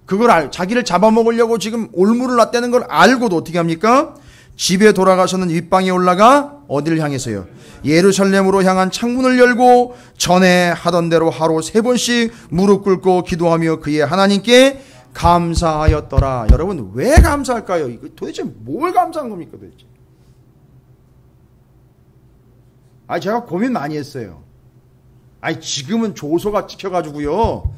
그걸 자기를 잡아먹으려고 지금 올무를 놨다는 걸 알고도 어떻게 합니까? 집에 돌아가서는 윗방에 올라가 어디를 향해서요? 예루살렘으로 향한 창문을 열고 전에 하던 대로 하루 3번씩 무릎 꿇고 기도하며 그의 하나님께 감사하였더라. 여러분 왜 감사할까요? 이거 도대체 뭘 감사한 겁니까 도대체? 제가 고민 많이 했어요. 지금은 조서가 찍혀가지고요.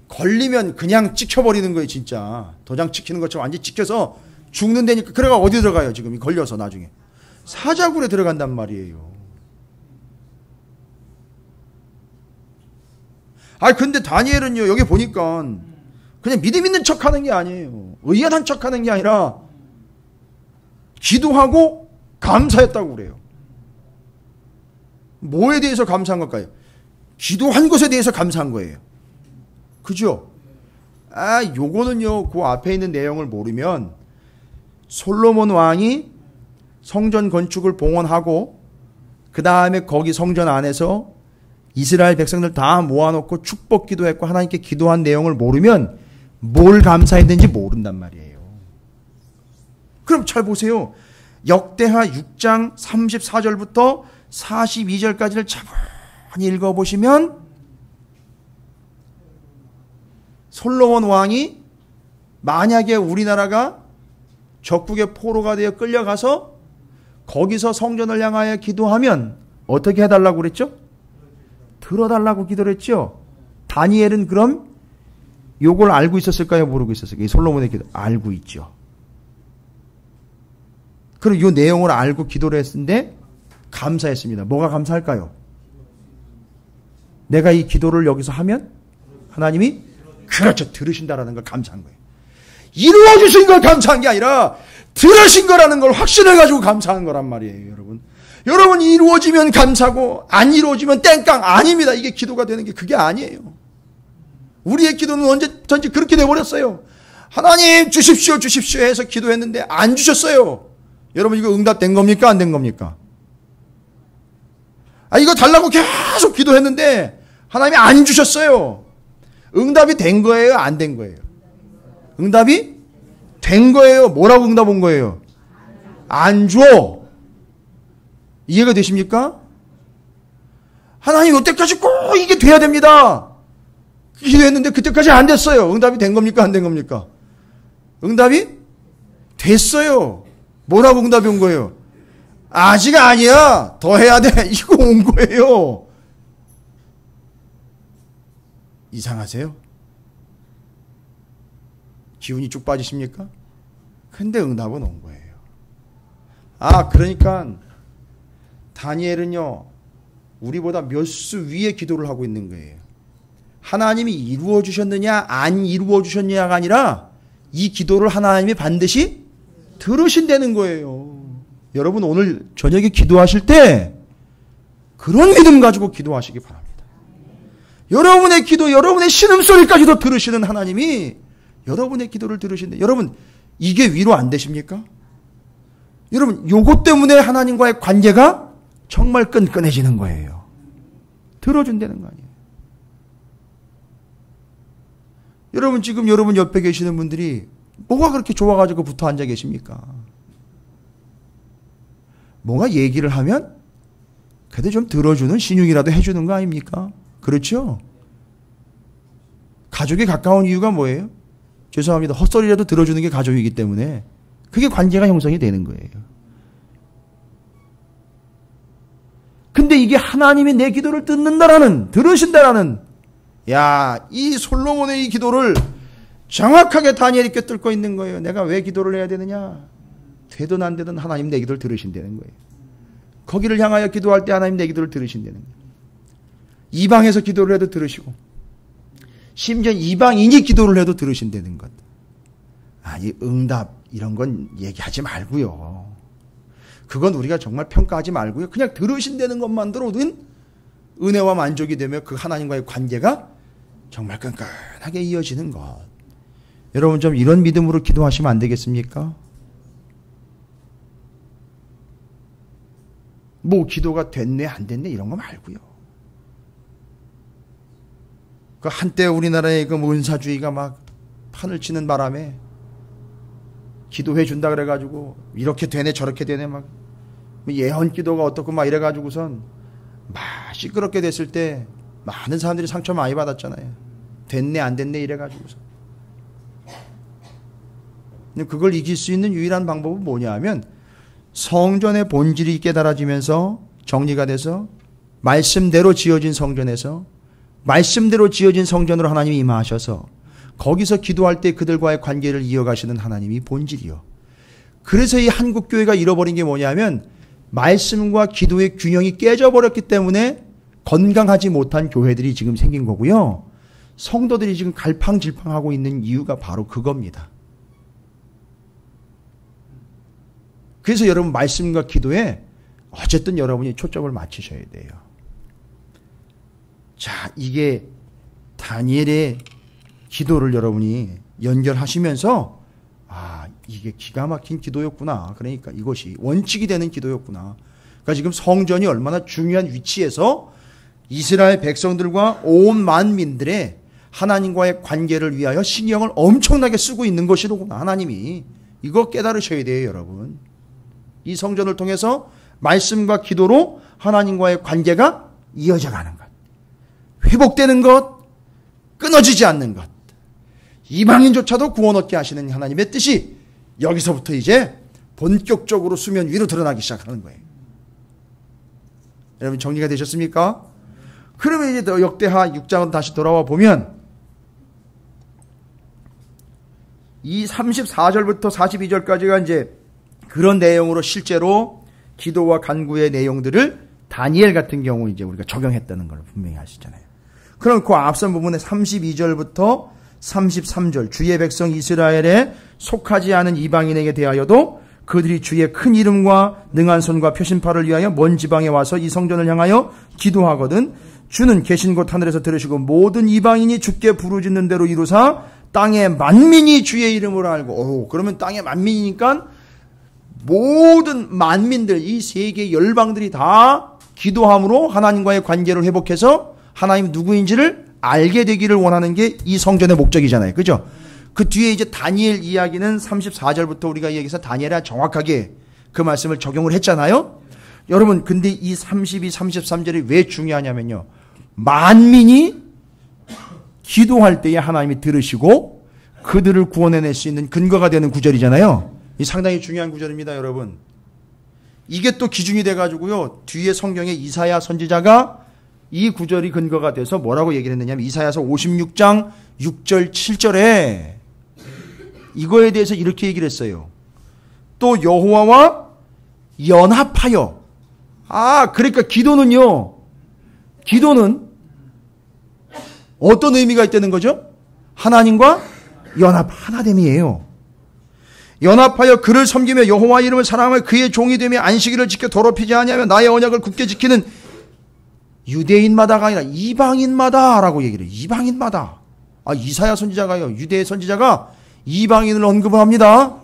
걸리면 그냥 찍혀버리는 거예요, 진짜. 도장 찍히는 것처럼 완전히 찍혀서 죽는다니까. 그래가 어디 들어가요, 지금? 걸려서 나중에. 사자굴에 들어간단 말이에요. 근데 다니엘은요, 여기 보니까 그냥 믿음 있는 척 하는 게 아니에요. 의연한 척 하는 게 아니라 기도하고 감사했다고 그래요. 뭐에 대해서 감사한 걸까요? 기도한 것에 대해서 감사한 거예요. 그죠? 요거는요, 그 앞에 있는 내용을 모르면 솔로몬 왕이 성전 건축을 봉헌하고 그 다음에 거기 성전 안에서 이스라엘 백성들 다 모아놓고 축복 기도했고 하나님께 기도한 내용을 모르면 뭘 감사했는지 모른단 말이에요. 그럼 잘 보세요. 역대하 6장 34절부터 42절까지를 차분히 읽어보시면 솔로몬 왕이 만약에 우리나라가 적국의 포로가 되어 끌려가서 거기서 성전을 향하여 기도하면 어떻게 해달라고 그랬죠? 들어달라고 기도를 했죠. 다니엘은 그럼 요걸 알고 있었을까요? 모르고 있었을까요? 이 솔로몬의 기도 알고 있죠. 그럼 이 내용을 알고 기도를 했는데 감사했습니다. 뭐가 감사할까요? 내가 이 기도를 여기서 하면 하나님이 그렇죠, 들으신다라는 걸 감사한 거예요. 이루어주신 걸 감사한 게 아니라 들으신 거라는 걸 확신해가지고 감사한 거란 말이에요. 여러분 이루어지면 감사고 안 이루어지면 땡깡. 아닙니다. 이게 기도가 되는 게 그게 아니에요. 우리의 기도는 언제든지 그렇게 돼버렸어요. 하나님 주십시오 주십시오 해서 기도했는데 안 주셨어요. 여러분 이거 응답된 겁니까? 안 된 겁니까? 이거 달라고 계속 기도했는데 하나님이 안 주셨어요. 응답이 된 거예요? 안 된 거예요? 응답이 된 거예요? 뭐라고 응답 온 거예요? 안 줘. 이해가 되십니까? 하나님 이때까지 꼭 이게 돼야 됩니다. 기도했는데 그때까지 안 됐어요. 응답이 된 겁니까? 안 된 겁니까? 응답이 됐어요. 뭐라고 응답이 온 거예요? 아직 아니야. 더 해야 돼. 이거 온 거예요. 이상하세요? 기운이 쭉 빠지십니까? 근데 응답은 온 거예요. 그러니까 다니엘은요, 우리보다 몇 수 위에 기도를 하고 있는 거예요. 하나님이 이루어 주셨느냐 안 이루어 주셨느냐가 아니라 이 기도를 하나님이 반드시 들으신다는 거예요. 여러분 오늘 저녁에 기도하실 때 그런 믿음 가지고 기도하시기 바랍니다. 여러분의 기도, 여러분의 신음소리까지도 들으시는 하나님이 여러분의 기도를 들으시는데, 여러분 이게 위로 안 되십니까? 여러분 요것 때문에 하나님과의 관계가 정말 끈끈해지는 거예요. 들어준다는 거 아니에요. 여러분 지금 여러분 옆에 계시는 분들이 뭐가 그렇게 좋아가지고 붙어 앉아 계십니까? 뭔가 얘기를 하면 그래도 좀 들어주는 신용이라도 해주는 거 아닙니까? 그렇죠? 가족이 가까운 이유가 뭐예요? 죄송합니다. 헛소리라도 들어주는 게 가족이기 때문에 그게 관계가 형성이 되는 거예요. 근데 이게 하나님이 내 기도를 듣는다라는, 들으신다라는, 이 솔로몬의 이 기도를 정확하게 다니엘이 꿰뚫고 있는 거예요. 내가 왜 기도를 해야 되느냐? 되든 안 되든 하나님 내 기도를 들으신다는 거예요. 거기를 향하여 기도할 때 하나님 내 기도를 들으신다는 거예요. 이방에서 기도를 해도 들으시고 심지어 이방인이 기도를 해도 들으신다는 것. 이 응답 이런 건 얘기하지 말고요. 그건 우리가 정말 평가하지 말고요. 그냥 들으신다는 것만으로든 은혜와 만족이 되며 그 하나님과의 관계가 정말 끈끈하게 이어지는 것. 여러분 좀 이런 믿음으로 기도하시면 안 되겠습니까? 뭐 기도가 됐네 안 됐네 이런 거 말고요. 그 한때 우리나라의 그 은사주의가 막 판을 치는 바람에 기도해 준다 그래가지고 이렇게 되네 저렇게 되네 막 예언 기도가 어떻고 막 이래가지고선 막 시끄럽게 됐을 때 많은 사람들이 상처 많이 받았잖아요. 됐네 안 됐네 이래가지고서. 근데 그걸 이길 수 있는 유일한 방법은 뭐냐 하면 성전의 본질이 깨달아지면서 정리가 돼서 말씀대로 지어진 성전에서 말씀대로 지어진 성전으로 하나님이 임하셔서 거기서 기도할 때 그들과의 관계를 이어가시는 하나님이 본질이요. 그래서 이 한국교회가 잃어버린 게 뭐냐면 말씀과 기도의 균형이 깨져버렸기 때문에 건강하지 못한 교회들이 지금 생긴 거고요. 성도들이 지금 갈팡질팡하고 있는 이유가 바로 그겁니다. 그래서 여러분 말씀과 기도에 어쨌든 여러분이 초점을 맞추셔야 돼요. 자, 이게 다니엘의 기도를 여러분이 연결하시면서 이게 기가 막힌 기도였구나. 그러니까 이것이 원칙이 되는 기도였구나. 그러니까 지금 성전이 얼마나 중요한 위치에서 이스라엘 백성들과 온 만민들의 하나님과의 관계를 위하여 신경을 엄청나게 쓰고 있는 것이로구나. 하나님이 이거 깨달으셔야 돼요, 여러분. 이 성전을 통해서 말씀과 기도로 하나님과의 관계가 이어져 가는 것. 회복되는 것, 끊어지지 않는 것. 이방인조차도 구원 얻게 하시는 하나님의 뜻이 여기서부터 이제 본격적으로 수면 위로 드러나기 시작하는 거예요. 여러분 정리가 되셨습니까? 그러면 이제 역대하 6장으로 다시 돌아와 보면 이 34절부터 42절까지가 이제 그런 내용으로 실제로 기도와 간구의 내용들을 다니엘 같은 경우 이제 우리가 적용했다는 걸 분명히 아시잖아요. 그럼 그 앞선 부분에 32절부터 33절 주의 백성 이스라엘에 속하지 않은 이방인에게 대하여도 그들이 주의 큰 이름과 능한 손과 표신파를 위하여 먼 지방에 와서 이 성전을 향하여 기도하거든 주는 계신 곳 하늘에서 들으시고 모든 이방인이 주께 부르짖는 대로 이루사 땅의 만민이 주의 이름을 알고 그러면 땅의 만민이니까 모든 만민들 이 세계 열방들이 다 기도함으로 하나님과의 관계를 회복해서 하나님 누구인지를 알게 되기를 원하는 게 이 성전의 목적이잖아요. 그죠? 그 뒤에 이제 다니엘 이야기는 34절부터 우리가 얘기해서 다니엘에 정확하게 그 말씀을 적용을 했잖아요. 여러분 근데 이 32, 33절이 왜 중요하냐면요. 만민이 기도할 때에 하나님이 들으시고 그들을 구원해낼 수 있는 근거가 되는 구절이잖아요. 이 상당히 중요한 구절입니다, 여러분. 이게 또 기준이 돼가지고요. 뒤에 성경에 이사야 선지자가 이 구절이 근거가 돼서 뭐라고 얘기를 했느냐면 이사야서 56장 6절 7절에 이거에 대해서 이렇게 얘기를 했어요. 또 여호와와 연합하여 그러니까 기도는 어떤 의미가 있다는 거죠? 하나님과 연합 하나됨이에요. 연합하여 그를 섬기며 여호와 이름을 사랑하며 그의 종이 되며 안식일을 지켜 더럽히지 아니하며 나의 언약을 굳게 지키는 유대인마다가 아니라 이방인마다 라고 얘기를 해요. 이방인마다. 이사야 선지자가요. 유대 선지자가 이방인을 언급을 합니다.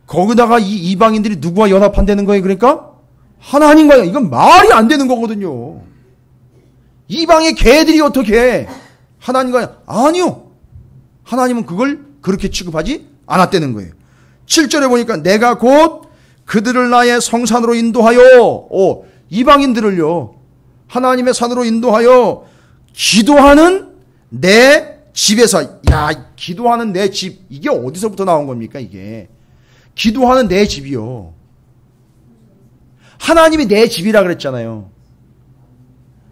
거기다가 이 이방인들이 누구와 연합한다는 거예요? 그러니까 하나님과요. 이건 말이 안 되는 거거든요. 이방의 개들이 어떻게 하나님과 아니요. 하나님은 그걸 그렇게 취급하지 않았다는 거예요. 7절에 보니까 내가 곧 그들을 나의 성산으로 인도하여 이방인들을요. 하나님의 산으로 인도하여 기도하는 내 집에서 기도하는 내 집 이게 어디서부터 나온 겁니까 이게 기도하는 내 집이요. 하나님이 내 집이라 그랬잖아요.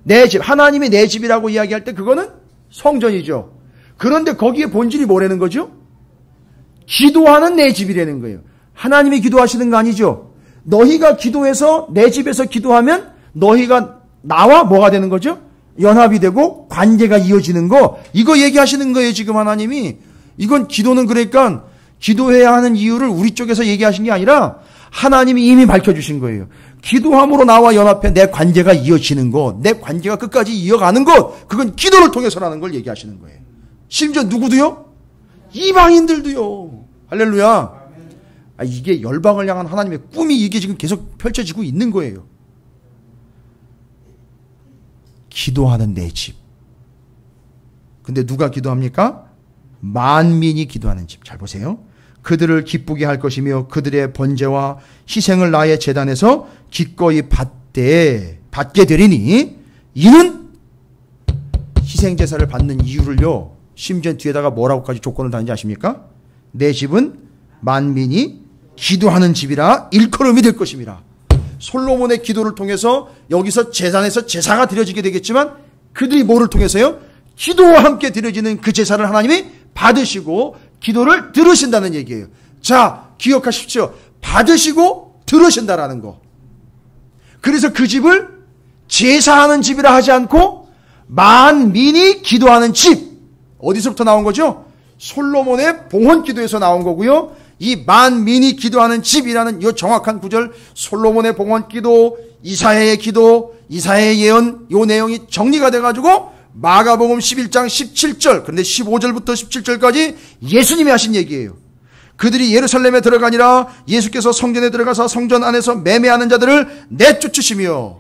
내 집 하나님이 내 집이라고 이야기할 때 그거는 성전이죠. 그런데 거기에 본질이 뭐라는 거죠? 기도하는 내 집이라는 거예요. 하나님이 기도하시는 거 아니죠? 너희가 기도해서 내 집에서 기도하면 너희가 나와 뭐가 되는 거죠? 연합이 되고 관계가 이어지는 거, 이거 얘기하시는 거예요, 지금 하나님이. 이건 기도는 그러니까 기도해야 하는 이유를 우리 쪽에서 얘기하신 게 아니라 하나님이 이미 밝혀주신 거예요. 기도함으로 나와 연합해 내 관계가 이어지는 것, 내 관계가 끝까지 이어가는 것, 그건 기도를 통해서라는 걸 얘기하시는 거예요. 심지어 누구도요? 이방인들도요. 할렐루야. 이게 열방을 향한 하나님의 꿈이 이게 지금 계속 펼쳐지고 있는 거예요. 기도하는 내 집. 근데 누가 기도합니까? 만민이 기도하는 집. 잘 보세요. 그들을 기쁘게 할 것이며 그들의 번제와 희생을 나의 제단에서 기꺼이 받게 되리니 이는 희생제사를 받는 이유를요. 심지어 뒤에다가 뭐라고까지 조건을 다는지 아십니까? 내 집은 만민이 기도하는 집이라 일컬음이 될 것입니다. 솔로몬의 기도를 통해서 여기서 제단에서 제사가 드려지게 되겠지만 그들이 뭐를 통해서요? 기도와 함께 드려지는 그 제사를 하나님이 받으시고 기도를 들으신다는 얘기예요. 자, 기억하십시오. 받으시고 들으신다라는 거. 그래서 그 집을 제사하는 집이라 하지 않고 만민이 기도하는 집. 어디서부터 나온 거죠? 솔로몬의 봉헌 기도에서 나온 거고요. 이 만민이 기도하는 집이라는 이 정확한 구절, 솔로몬의 봉헌 기도, 이사야의 기도, 이사야의 예언, 이 내용이 정리가 돼가지고 마가복음 11장 17절, 그런데 15절부터 17절까지 예수님이 하신 얘기예요. 그들이 예루살렘에 들어가니라 예수께서 성전에 들어가서 성전 안에서 매매하는 자들을 내쫓으시며,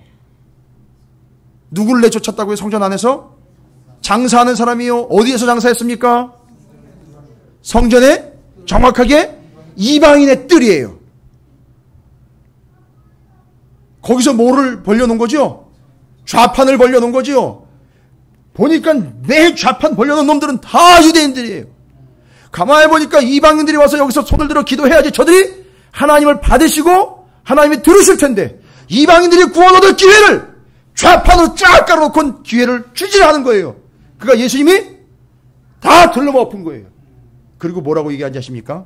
누구를 내쫓았다고요? 성전 안에서? 장사하는 사람이요. 어디에서 장사했습니까? 성전에? 정확하게 이방인의 뜰이에요. 거기서 뭐를 벌려놓은 거죠? 좌판을 벌려놓은 거죠. 보니까 매 좌판 벌려놓은 놈들은 다 유대인들이에요. 가만히 보니까 이방인들이 와서 여기서 손을 들어 기도해야지 저들이 하나님을 받으시고 하나님이 들으실 텐데, 이방인들이 구원 얻을 기회를 좌판으로 쫙 깔아놓고 기회를 주지 않은 거예요. 그러니까 예수님이 다 둘러엎은 거예요. 그리고 뭐라고 얘기하지 아십니까?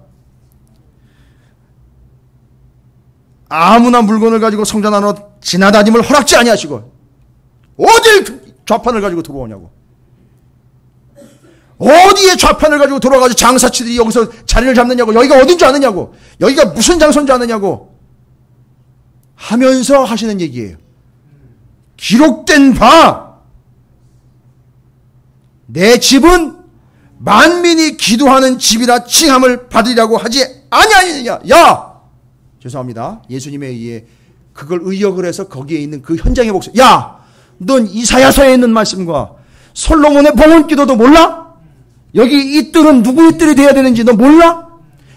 아무나 물건을 가지고 성전 안으로 지나다님을 허락지 아니하시고 어딜 좌판을 가지고 들어오냐고. 어디에 좌판을 가지고 들어와가지고 장사치들이 여기서 자리를 잡느냐고. 여기가 어딘 줄 아느냐고. 여기가 무슨 장소인 줄 아느냐고 하면서 하시는 얘기예요. 기록된 바 내 집은 만민이 기도하는 집이라 칭함을 받으리라고 하지 아니하느냐. 야! 죄송합니다. 예수님에 의해 그걸 의역을 해서 거기에 있는 그 현장의 목소리. 야! 넌 이사야서에 있는 말씀과 솔로몬의 봉헌 기도도 몰라? 여기 이 뜰은 누구의 뜰이 돼야 되는지 너 몰라?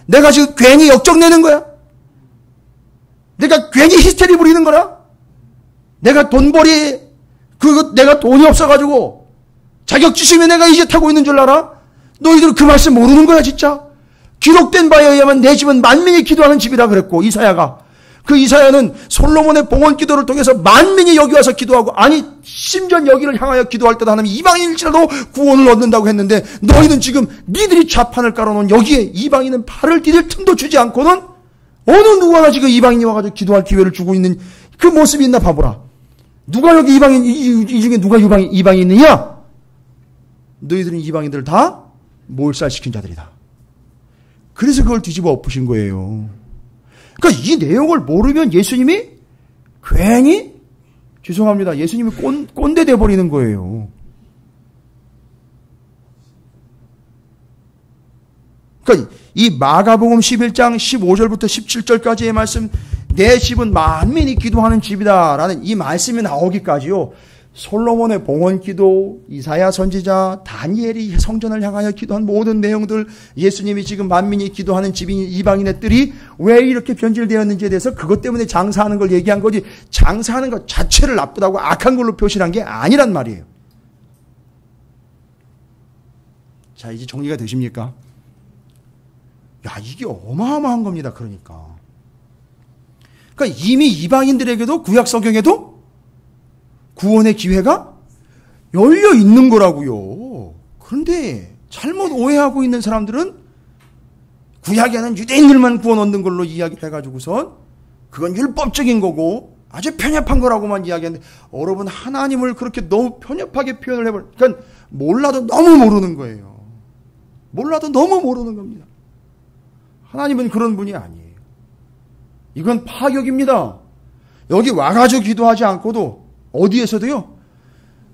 내가 지금 괜히 역정내는 거야? 내가 괜히 히스테리 부리는 거야? 내가 돈벌이, 내가 돈이 없어가지고 자격지심에 내가 이제 타고 있는 줄 알아? 너희들 그 말씀 모르는 거야 진짜? 기록된 바에 의하면 내 집은 만민이 기도하는 집이라 그랬고, 이사야가. 그 이사야는 솔로몬의 봉헌 기도를 통해서 만민이 여기 와서 기도하고, 아니 심지어 여기를 향하여 기도할 때도 하나님 이방인일지라도 구원을 얻는다고 했는데, 너희는 지금 니들이 좌판을 깔아놓은 여기에 이방인은 발을 디딜 틈도 주지 않고는 어느 누구나 지금 이방인이 와가지고 기도할 기회를 주고 있는 그 모습이 있나 봐보라. 누가 여기 이방인, 이 중에 누가 이방인 있느냐? 너희들은 이방인들을 다 몰살시킨 자들이다. 그래서 그걸 뒤집어 엎으신 거예요. 그러니까 이 내용을 모르면 예수님이 괜히, 죄송합니다, 예수님이 꼰대 돼버리는 거예요. 그러니까 이 마가복음 11장 15절부터 17절까지의 말씀, 내 집은 만민이 기도하는 집이다 라는 이 말씀이 나오기까지요, 솔로몬의 봉헌 기도, 이사야 선지자, 다니엘이 성전을 향하여 기도한 모든 내용들, 예수님이 지금 만민이 기도하는 집인 이방인의 뜰이 왜 이렇게 변질되었는지에 대해서 그것 때문에 장사하는 걸 얘기한 거지, 장사하는 것 자체를 나쁘다고 악한 걸로 표시한 게 아니란 말이에요. 자, 이제 정리가 되십니까? 야, 이게 어마어마한 겁니다. 그러니까 이미 이방인들에게도 구약 성경에도 구원의 기회가 열려 있는 거라고요. 그런데 잘못 오해하고 있는 사람들은 구약에는 유대인들만 구원 얻는 걸로 이야기를 해가지고선 그건 율법적인 거고 아주 편협한 거라고만 이야기하는데 여러분 하나님을 그렇게 너무 편협하게 표현을 해버려. 그러니까 몰라도 너무 모르는 거예요. 몰라도 너무 모르는 겁니다. 하나님은 그런 분이 아니에요. 이건 파격입니다. 여기 와가지고 기도하지 않고도 어디에서도요.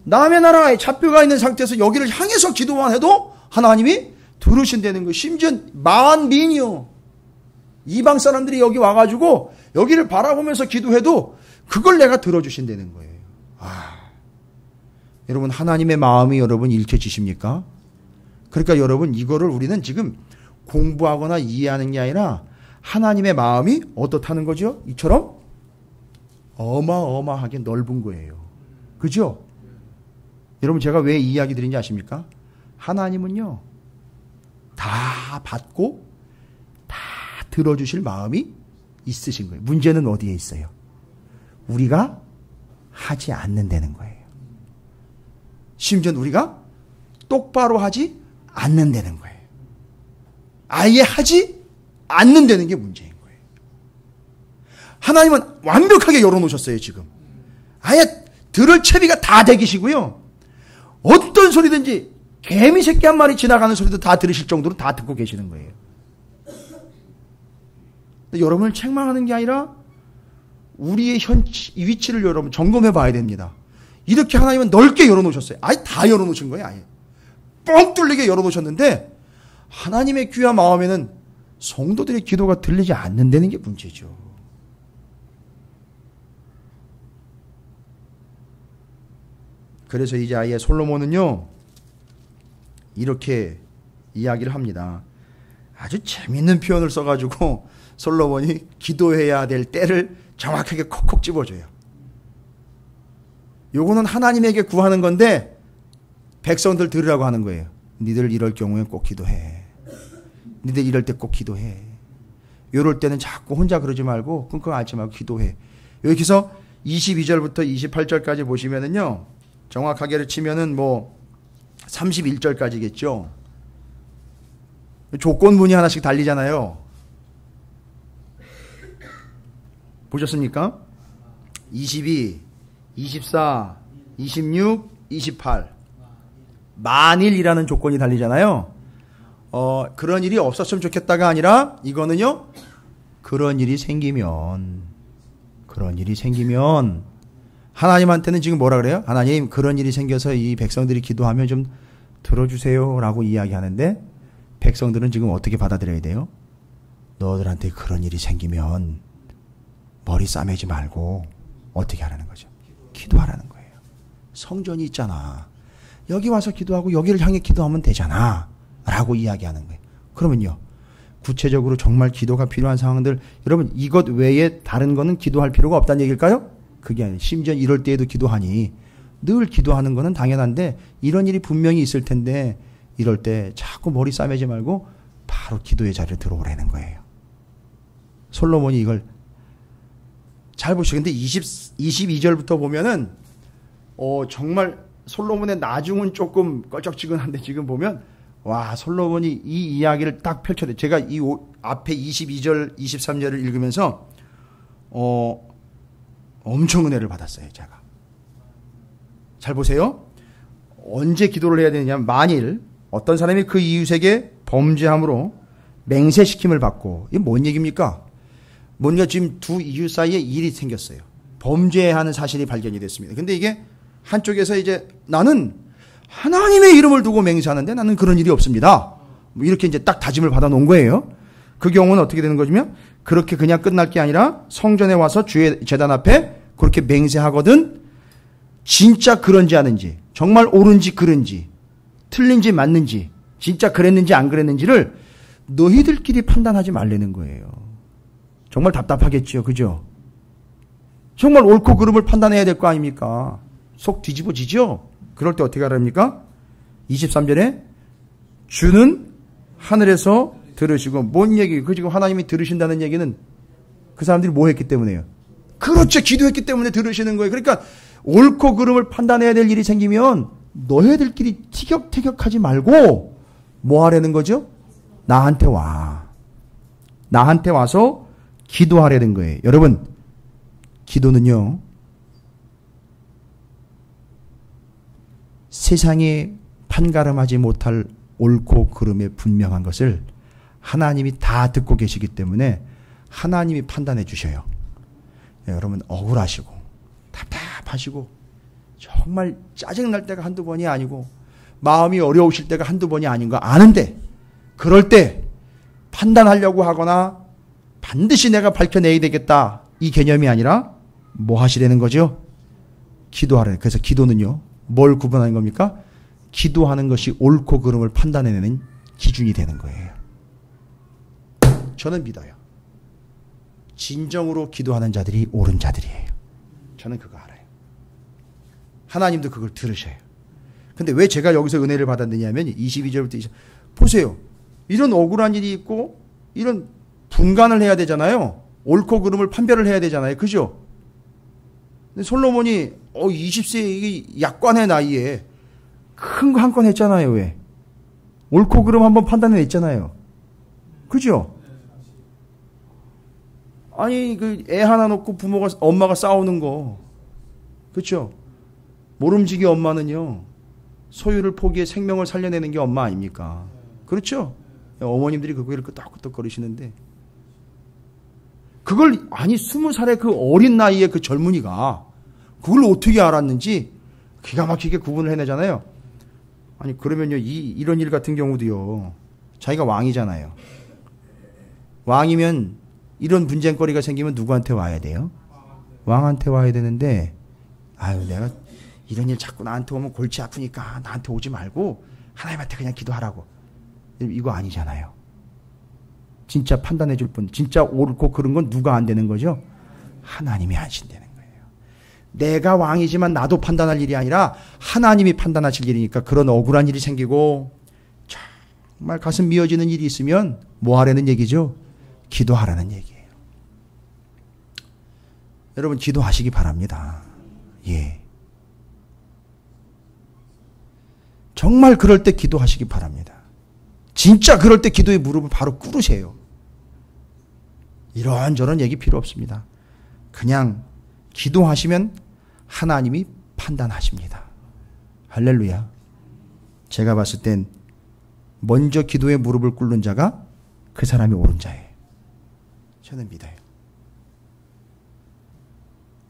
남의 나라에 잡혀가 있는 상태에서 여기를 향해서 기도만 해도 하나님이 들으신다는 거예요. 심지어 만민이요. 이방 사람들이 여기 와가지고 여기를 바라보면서 기도해도 그걸 내가 들어주신다는 거예요. 여러분 하나님의 마음이 여러분 읽혀지십니까? 그러니까 여러분 이거를 우리는 지금 공부하거나 이해하는 게 아니라 하나님의 마음이 어떻다는 거죠? 이처럼 어마어마하게 넓은 거예요. 그죠? 여러분 제가 왜 이 이야기 드린지 아십니까? 하나님은요 다 받고 다 들어주실 마음이 있으신 거예요. 문제는 어디에 있어요? 우리가 하지 않는다는 거예요. 심지어 우리가 똑바로 하지 않는다는 거예요. 아예 하지 않는다는 게 문제인 거예요. 하나님은 완벽하게 열어놓으셨어요. 지금 아예 들을 채비가 다 되기시고요. 어떤 소리든지 개미 새끼 한 마리 지나가는 소리도 다 들으실 정도로 다 듣고 계시는 거예요. 여러분을 책망하는 게 아니라 우리의 위치를 여러분 점검해 봐야 됩니다. 이렇게 하나님은 넓게 열어놓으셨어요. 아예 다 열어놓으신 거예요. 아예 뻥 뚫리게 열어놓으셨는데 하나님의 귀와 마음에는 성도들의 기도가 들리지 않는다는 게 문제죠. 그래서 이제 아예 솔로몬은요 이렇게 이야기를 합니다. 아주 재밌는 표현을 써가지고 솔로몬이 기도해야 될 때를 정확하게 콕콕 집어줘요. 요거는 하나님에게 구하는 건데 백성들 들으라고 하는 거예요. 니들 이럴 경우에 꼭 기도해. 니들 이럴 때 꼭 기도해. 요럴 때는 자꾸 혼자 그러지 말고 끙끙 앓지 말고 기도해. 여기서 22절부터 28절까지 보시면은요. 정확하게 치면은 뭐 31절까지겠죠. 조건문이 하나씩 달리잖아요. 보셨습니까? 22, 24, 26, 28. 만일이라는 조건이 달리잖아요. 그런 일이 없었으면 좋겠다가 아니라 이거는요. 그런 일이 생기면 하나님한테는 지금 뭐라 그래요? 하나님 그런 일이 생겨서 이 백성들이 기도하면 좀 들어주세요 라고 이야기하는데 백성들은 지금 어떻게 받아들여야 돼요? 너들한테 그런 일이 생기면 머리 싸매지 말고 어떻게 하라는 거죠? 기도하라는 거예요. 성전이 있잖아. 여기 와서 기도하고 여기를 향해 기도하면 되잖아 라고 이야기하는 거예요. 그러면요. 구체적으로 정말 기도가 필요한 상황들 여러분 이것 외에 다른 거는 기도할 필요가 없다는 얘기일까요? 그게 아니에요. 심지어 이럴 때에도 기도하니 늘 기도하는 거는 당연한데 이런 일이 분명히 있을 텐데 이럴 때 자꾸 머리 싸매지 말고 바로 기도의 자리에 들어오라는 거예요. 솔로몬이 이걸 잘 보시죠. 근데 22절부터 보면은 정말 솔로몬의 나중은 조금 꺼적지근한데 지금 보면 와 솔로몬이 이 이야기를 딱 펼쳐내. 제가 이 앞에 22절 23절을 읽으면서 엄청 은혜를 받았어요. 제가 잘 보세요. 언제 기도를 해야 되느냐. 만일 어떤 사람이 그 이웃에게 범죄함으로 맹세시킴을 받고 이게 뭔 얘기입니까? 뭔가 지금 두 이웃 사이에 일이 생겼어요. 범죄하는 사실이 발견이 됐습니다. 근데 이게 한쪽에서 이제 나는 하나님의 이름을 두고 맹세하는데 나는 그런 일이 없습니다. 뭐 이렇게 이제 딱 다짐을 받아 놓은 거예요. 그 경우는 어떻게 되는 거냐면 그렇게 그냥 끝날 게 아니라 성전에 와서 주의 제단 앞에 그렇게 맹세하거든 진짜 그런지 아닌지 정말 옳은지 그른지 틀린지 맞는지 진짜 그랬는지 안 그랬는지를 너희들끼리 판단하지 말라는 거예요. 정말 답답하겠죠. 그죠? 정말 옳고 그름을 판단해야 될 거 아닙니까? 속 뒤집어지죠? 그럴 때 어떻게 하랍니까? 23절에 주는 하늘에서 들으시고 뭔 얘기? 그 지금 하나님이 들으신다는 얘기는 그 사람들이 뭐 했기 때문에요? 그렇죠. 기도했기 때문에 들으시는 거예요. 그러니까 옳고 그름을 판단해야 될 일이 생기면 너희들끼리 티격태격하지 말고 뭐 하려는 거죠? 나한테 와. 나한테 와서 기도하려는 거예요. 여러분, 기도는요, 세상에 판가름하지 못할 옳고 그름에 분명한 것을 하나님이 다 듣고 계시기 때문에 하나님이 판단해 주셔요. 여러분, 억울하시고 답답하시고 정말 짜증날 때가 한두 번이 아니고 마음이 어려우실 때가 한두 번이 아닌 거 아는데, 그럴 때 판단하려고 하거나 반드시 내가 밝혀내야 되겠다, 이 개념이 아니라 뭐 하시려는 거죠? 기도하라는. 그래서 기도는요, 뭘 구분하는 겁니까? 기도하는 것이 옳고 그름을 판단해내는 기준이 되는 거예요. 저는 믿어요. 진정으로 기도하는 자들이 옳은 자들이에요. 저는 그거 알아요. 하나님도 그걸 들으셔요. 근데 왜 제가 여기서 은혜를 받았느냐면 22절부터 보세요. 이런 억울한 일이 있고 이런 분간을 해야 되잖아요. 옳고 그름을 판별을 해야 되잖아요. 그죠? 근데 솔로몬이 20세의 이게 약관의 나이에 큰 거 한 건 했잖아요. 왜? 옳고 그름 한번 판단해냈잖아요. 그죠? 아니, 그 애 하나 놓고 엄마가 싸우는 거. 그쵸? 모름지기 엄마는요, 소유를 포기해 생명을 살려내는 게 엄마 아닙니까? 그렇죠? 어머님들이 그거를 끄떡끄떡 거리시는데, 그걸, 아니, 20살의 그 어린 나이에 그 젊은이가 그걸 어떻게 알았는지 기가 막히게 구분을 해내잖아요. 아니, 그러면요, 이런 일 같은 경우도요, 자기가 왕이잖아요. 왕이면 이런 분쟁거리가 생기면 누구한테 와야 돼요? 왕한테 와야 되는데, 아유, 내가 이런 일 자꾸 나한테 오면 골치 아프니까 나한테 오지 말고 하나님한테 그냥 기도하라고. 이거 아니잖아요. 진짜 판단해 줄 분, 진짜 옳고 그런 건 누가 안 되는 거죠? 하나님이 하신다는 거예요. 내가 왕이지만 나도 판단할 일이 아니라 하나님이 판단하실 일이니까, 그런 억울한 일이 생기고 정말 가슴 미어지는 일이 있으면 뭐 하라는 얘기죠? 기도하라는 얘기예요. 여러분, 기도하시기 바랍니다. 예. 정말 그럴 때 기도하시기 바랍니다. 진짜 그럴 때 기도의 무릎을 바로 꿇으세요. 이런저런 얘기 필요 없습니다. 그냥 기도하시면 하나님이 판단하십니다. 할렐루야. 제가 봤을 땐 먼저 기도의 무릎을 꿇는 자가 그 사람이 옳은 자예요. 저는 믿어요.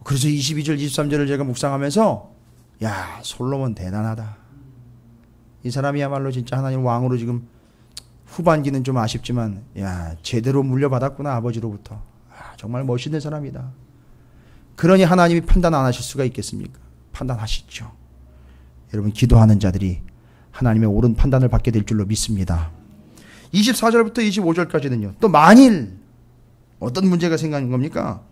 그래서 22절, 23절을 제가 묵상하면서, 야, 솔로몬 대단하다. 이 사람이야말로 진짜 하나님 왕으로 지금 후반기는 좀 아쉽지만, 야, 제대로 물려받았구나, 아버지로부터. 정말 멋있는 사람이다. 그러니 하나님이 판단 안 하실 수가 있겠습니까? 판단하시죠. 여러분, 기도하는 자들이 하나님의 옳은 판단을 받게 될 줄로 믿습니다. 24절부터 25절까지는요. 또 만일 어떤 문제가 생기는 겁니까?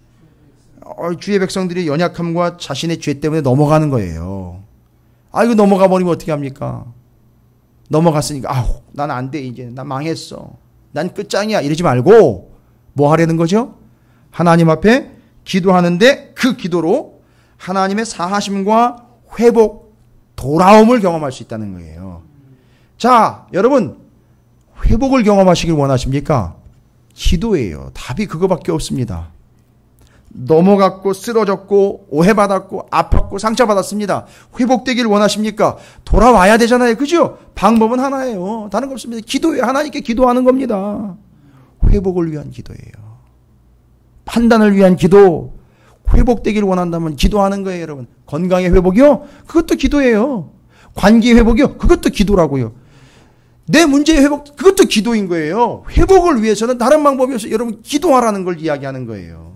주의 백성들이 연약함과 자신의 죄 때문에 넘어가는 거예요. 이거 넘어가 버리면 어떻게 합니까? 넘어갔으니까 난 안 돼, 이제 난 망했어, 난 끝장이야, 이러지 말고 뭐 하려는 거죠? 하나님 앞에 기도하는데 그 기도로 하나님의 사하심과 회복, 돌아옴을 경험할 수 있다는 거예요. 자, 여러분, 회복을 경험하시길 원하십니까? 기도예요. 답이 그거밖에 없습니다. 넘어갔고 쓰러졌고 오해받았고 아팠고 상처받았습니다. 회복되길 원하십니까? 돌아와야 되잖아요. 그죠? 방법은 하나예요. 다른 거 없습니다. 기도예요. 하나님께 기도하는 겁니다. 회복을 위한 기도예요. 판단을 위한 기도. 회복되길 원한다면 기도하는 거예요, 여러분. 건강의 회복이요? 그것도 기도예요. 관계의 회복이요? 그것도 기도라고요. 내 문제의 회복, 그것도 기도인 거예요. 회복을 위해서는 다른 방법이 없어요. 여러분, 기도하라는 걸 이야기하는 거예요.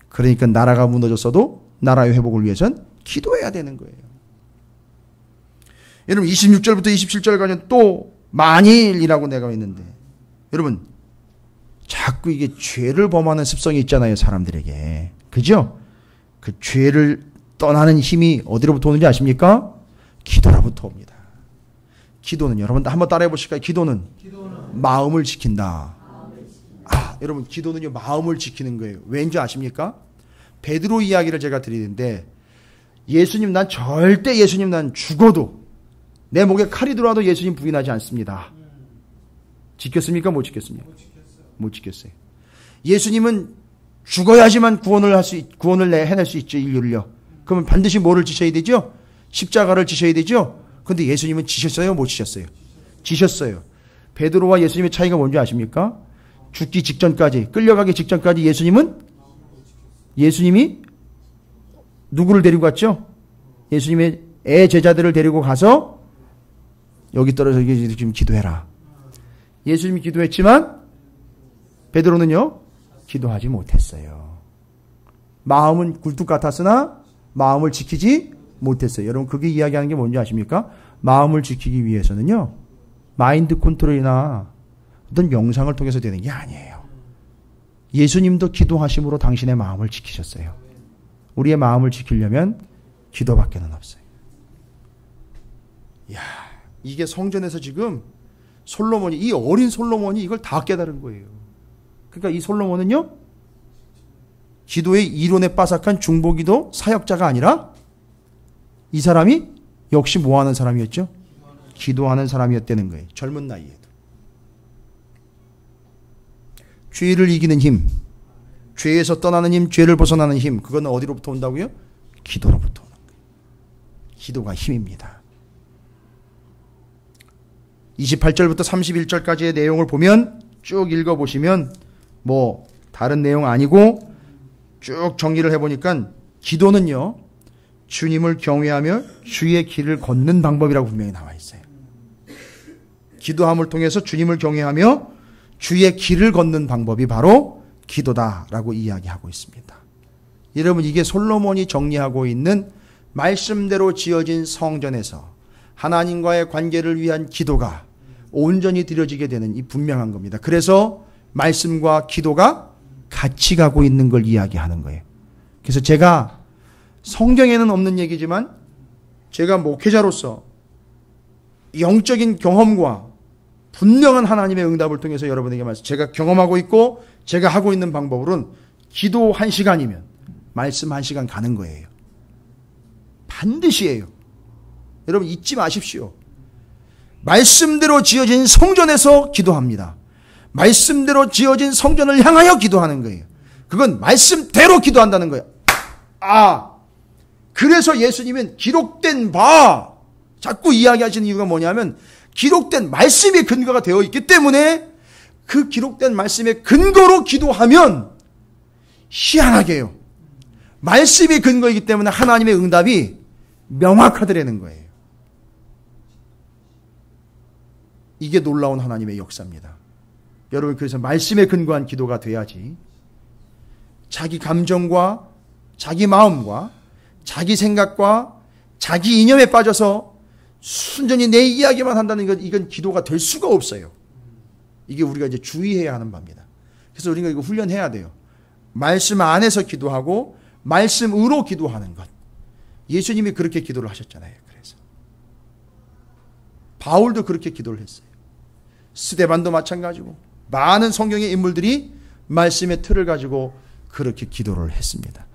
그러니까 나라가 무너졌어도 나라의 회복을 위해서는 기도해야 되는 거예요. 여러분, 26절부터 27절까지는 또 만일이라고 내가 있는데, 여러분, 자꾸 이게 죄를 범하는 습성이 있잖아요, 사람들에게. 그죠? 그 죄를 떠나는 힘이 어디로부터 오는지 아십니까? 기도로부터 옵니다. 기도는, 여러분 한번 따라해 보실까요? 기도는 마음을 지킨다. 여러분, 기도는요, 마음을 지키는 거예요. 왠지 아십니까? 베드로 이야기를 제가 드리는데, 난 죽어도 내 목에 칼이 들어와도 예수님 부인하지 않습니다. 지켰습니까? 못 지켰습니까? 못 지켰어요. 예수님은 죽어야지만 구원을 해낼 수 있죠, 인류를요. 그러면 반드시 뭐를 지셔야 되죠? 십자가를 지셔야 되죠? 근데 예수님은 지셨어요? 못 지셨어요? 지셨어요. 베드로와 예수님의 차이가 뭔지 아십니까? 죽기 직전까지, 끌려가기 직전까지 예수님이 누구를 데리고 갔죠? 예수님의 애 제자들을 데리고 가서 여기 떨어져 지금 기도해라. 예수님이 기도했지만 베드로는요, 기도하지 못했어요. 마음은 굴뚝 같았으나 마음을 지키지 못했어요. 여러분, 그게 이야기하는 게 뭔지 아십니까? 마음을 지키기 위해서는요, 마인드 컨트롤이나 어떤 명상을 통해서 되는 게 아니에요. 예수님도 기도하심으로 당신의 마음을 지키셨어요. 우리의 마음을 지키려면 기도밖에는 없어요. 이야, 이게 성전에서 지금 솔로몬이, 이 어린 솔로몬이 이걸 다 깨달은 거예요. 그러니까 이 솔로몬은요, 기도의 이론에 빠삭한 중보기도 사역자가 아니라 이 사람이 역시 뭐 하는 사람이었죠? 기도하는 사람이었다는 거예요. 젊은 나이에도. 죄를 이기는 힘, 죄에서 떠나는 힘, 죄를 벗어나는 힘, 그건 어디로부터 온다고요? 기도로부터 오는 거예요. 기도가 힘입니다. 28절부터 31절까지의 내용을 보면 쭉 읽어보시면 뭐 다른 내용 아니고 쭉 정리를 해보니까 기도는요, 주님을 경외하며 주의 길을 걷는 방법이라고 분명히 나와 있어요. 기도함을 통해서 주님을 경외하며 주의 길을 걷는 방법이 바로 기도다라고 이야기하고 있습니다. 여러분, 이게 솔로몬이 정리하고 있는 말씀대로 지어진 성전에서 하나님과의 관계를 위한 기도가 온전히 드려지게 되는 이 분명한 겁니다. 그래서 말씀과 기도가 같이 가고 있는 걸 이야기하는 거예요. 그래서 제가 성경에는 없는 얘기지만 제가 목회자로서 영적인 경험과 분명한 하나님의 응답을 통해서 여러분에게 말씀, 제가 경험하고 있고 제가 하고 있는 방법으로는 기도 1시간이면 말씀 1시간 가는 거예요. 반드시예요. 여러분, 잊지 마십시오. 말씀대로 지어진 성전에서 기도합니다. 말씀대로 지어진 성전을 향하여 기도하는 거예요. 그건 말씀대로 기도한다는 거예요. 그래서 예수님은 기록된 바, 자꾸 이야기하시는 이유가 뭐냐면 기록된 말씀이 근거가 되어 있기 때문에 그 기록된 말씀의 근거로 기도하면 희한하게요, 말씀이 근거이기 때문에 하나님의 응답이 명확하더라는 거예요. 이게 놀라운 하나님의 역사입니다. 여러분, 그래서 말씀에 근거한 기도가 돼야지 자기 감정과 자기 마음과 자기 생각과 자기 이념에 빠져서 순전히 내 이야기만 한다는 것, 이건 기도가 될 수가 없어요. 이게 우리가 이제 주의해야 하는 바입니다. 그래서 우리가 이거 훈련해야 돼요. 말씀 안에서 기도하고 말씀으로 기도하는 것. 예수님이 그렇게 기도를 하셨잖아요. 그래서 바울도 그렇게 기도를 했어요. 스데반도 마찬가지고 많은 성경의 인물들이 말씀의 틀을 가지고 그렇게 기도를 했습니다.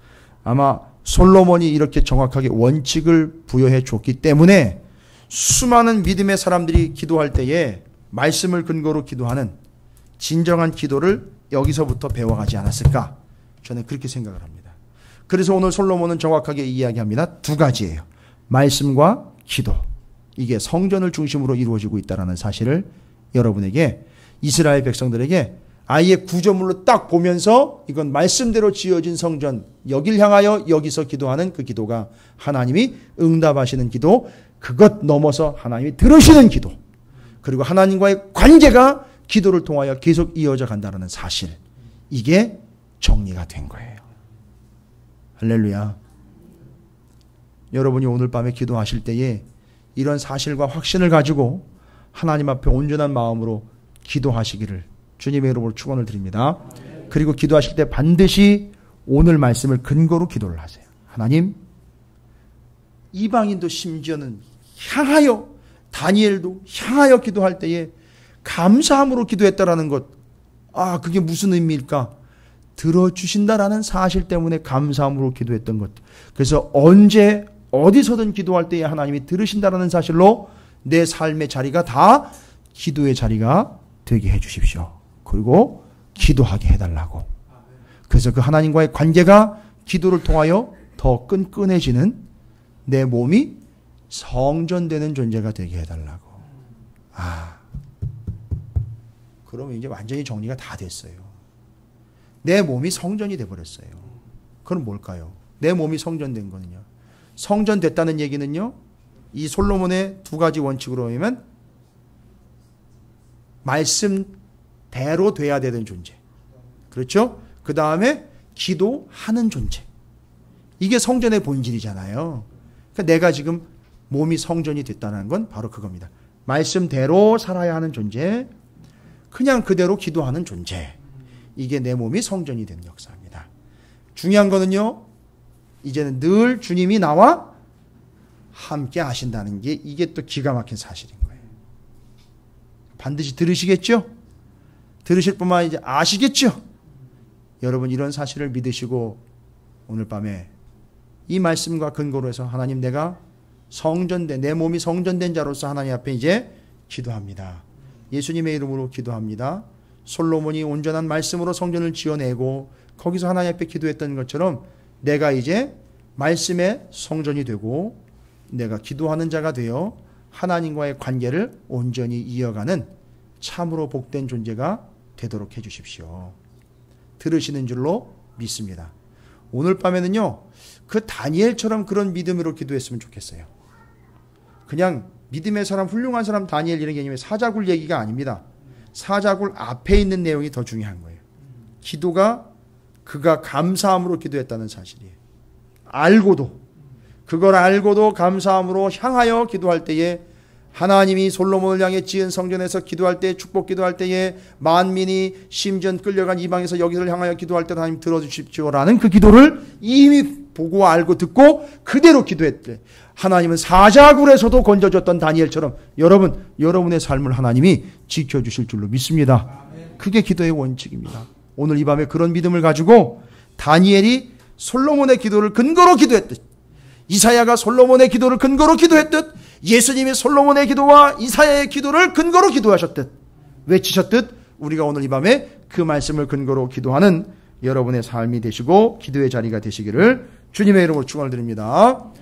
아마 솔로몬이 이렇게 정확하게 원칙을 부여해 줬기 때문에 수많은 믿음의 사람들이 기도할 때에 말씀을 근거로 기도하는 진정한 기도를 여기서부터 배워가지 않았을까? 저는 그렇게 생각을 합니다. 그래서 오늘 솔로몬은 정확하게 이야기합니다. 두 가지예요. 말씀과 기도. 이게 성전을 중심으로 이루어지고 있다는 사실을 여러분에게, 이스라엘 백성들에게 아예 구조물로 딱 보면서 이건 말씀대로 지어진 성전, 여길 향하여 여기서 기도하는 그 기도가 하나님이 응답하시는 기도, 그것 넘어서 하나님이 들으시는 기도, 그리고 하나님과의 관계가 기도를 통하여 계속 이어져 간다는 사실, 이게 정리가 된 거예요. 할렐루야. 여러분이 오늘 밤에 기도하실 때에 이런 사실과 확신을 가지고 하나님 앞에 온전한 마음으로 기도하시기를 주님의 이름으로 축원을 드립니다. 그리고 기도하실 때 반드시 오늘 말씀을 근거로 기도를 하세요. 하나님, 이방인도 심지어는 향하여, 다니엘도 향하여 기도할 때에 감사함으로 기도했다라는 것, 그게 무슨 의미일까? 들어주신다라는 사실 때문에 감사함으로 기도했던 것. 그래서 언제 어디서든 기도할 때에 하나님이 들으신다라는 사실로 내 삶의 자리가 다 기도의 자리가 되게 해 주십시오. 그리고 기도하게 해달라고. 그래서 그 하나님과의 관계가 기도를 통하여 더 끈끈해지는 내 몸이 성전되는 존재가 되게 해달라고. 그러면 이제 완전히 정리가 다 됐어요. 내 몸이 성전이 돼버렸어요. 그럼 뭘까요? 내 몸이 성전된 거는요. 성전됐다는 얘기는요. 이 솔로몬의 두 가지 원칙으로 보면 말씀대로 돼야 되는 존재. 그렇죠? 그 다음에 기도하는 존재. 이게 성전의 본질이잖아요. 그러니까 내가 지금 몸이 성전이 됐다는 건 바로 그겁니다. 말씀대로 살아야 하는 존재, 그냥 그대로 기도하는 존재. 이게 내 몸이 성전이 되는 역사입니다. 중요한 거는요, 이제는 늘 주님이 나와 함께 하신다는 게 이게 또 기가 막힌 사실인 거예요. 반드시 들으시겠죠? 들으실 뿐만 아니라 아시겠죠? 여러분 이런 사실을 믿으시고 오늘 밤에 이 말씀과 근거로 해서 하나님 내가 성전된, 내 몸이 성전된 자로서 하나님 앞에 이제 기도합니다. 예수님의 이름으로 기도합니다. 솔로몬이 온전한 말씀으로 성전을 지어내고 거기서 하나님 앞에 기도했던 것처럼 내가 이제 말씀의 성전이 되고 내가 기도하는 자가 되어 하나님과의 관계를 온전히 이어가는 참으로 복된 존재가 되도록 해주십시오. 들으시는 줄로 믿습니다. 오늘 밤에는요, 그 다니엘처럼 그런 믿음으로 기도했으면 좋겠어요. 그냥 믿음의 사람, 훌륭한 사람 다니엘 이런 개념의 사자굴 얘기가 아닙니다. 사자굴 앞에 있는 내용이 더 중요한 거예요. 기도가 그가 감사함으로 기도했다는 사실이에요. 그걸 알고도 감사함으로 향하여 기도할 때에 하나님이 솔로몬을 향해 지은 성전에서 기도할 때, 축복 기도할 때에 만민이 심전 끌려간 이방에서 여기를 향하여 기도할 때 하나님 들어주십시오라는 그 기도를 이미 보고 알고 듣고 그대로 기도했대. 하나님은 사자굴에서도 건져줬던 다니엘처럼 여러분의 삶을 하나님이 지켜주실 줄로 믿습니다. 그게 기도의 원칙입니다. 오늘 이 밤에 그런 믿음을 가지고 다니엘이 솔로몬의 기도를 근거로 기도했듯, 이사야가 솔로몬의 기도를 근거로 기도했듯, 예수님이 솔로몬의 기도와 이사야의 기도를 근거로 기도하셨듯, 외치셨듯 우리가 오늘 이 밤에 그 말씀을 근거로 기도하는 여러분의 삶이 되시고 기도의 자리가 되시기를 주님의 이름으로 축원을 드립니다.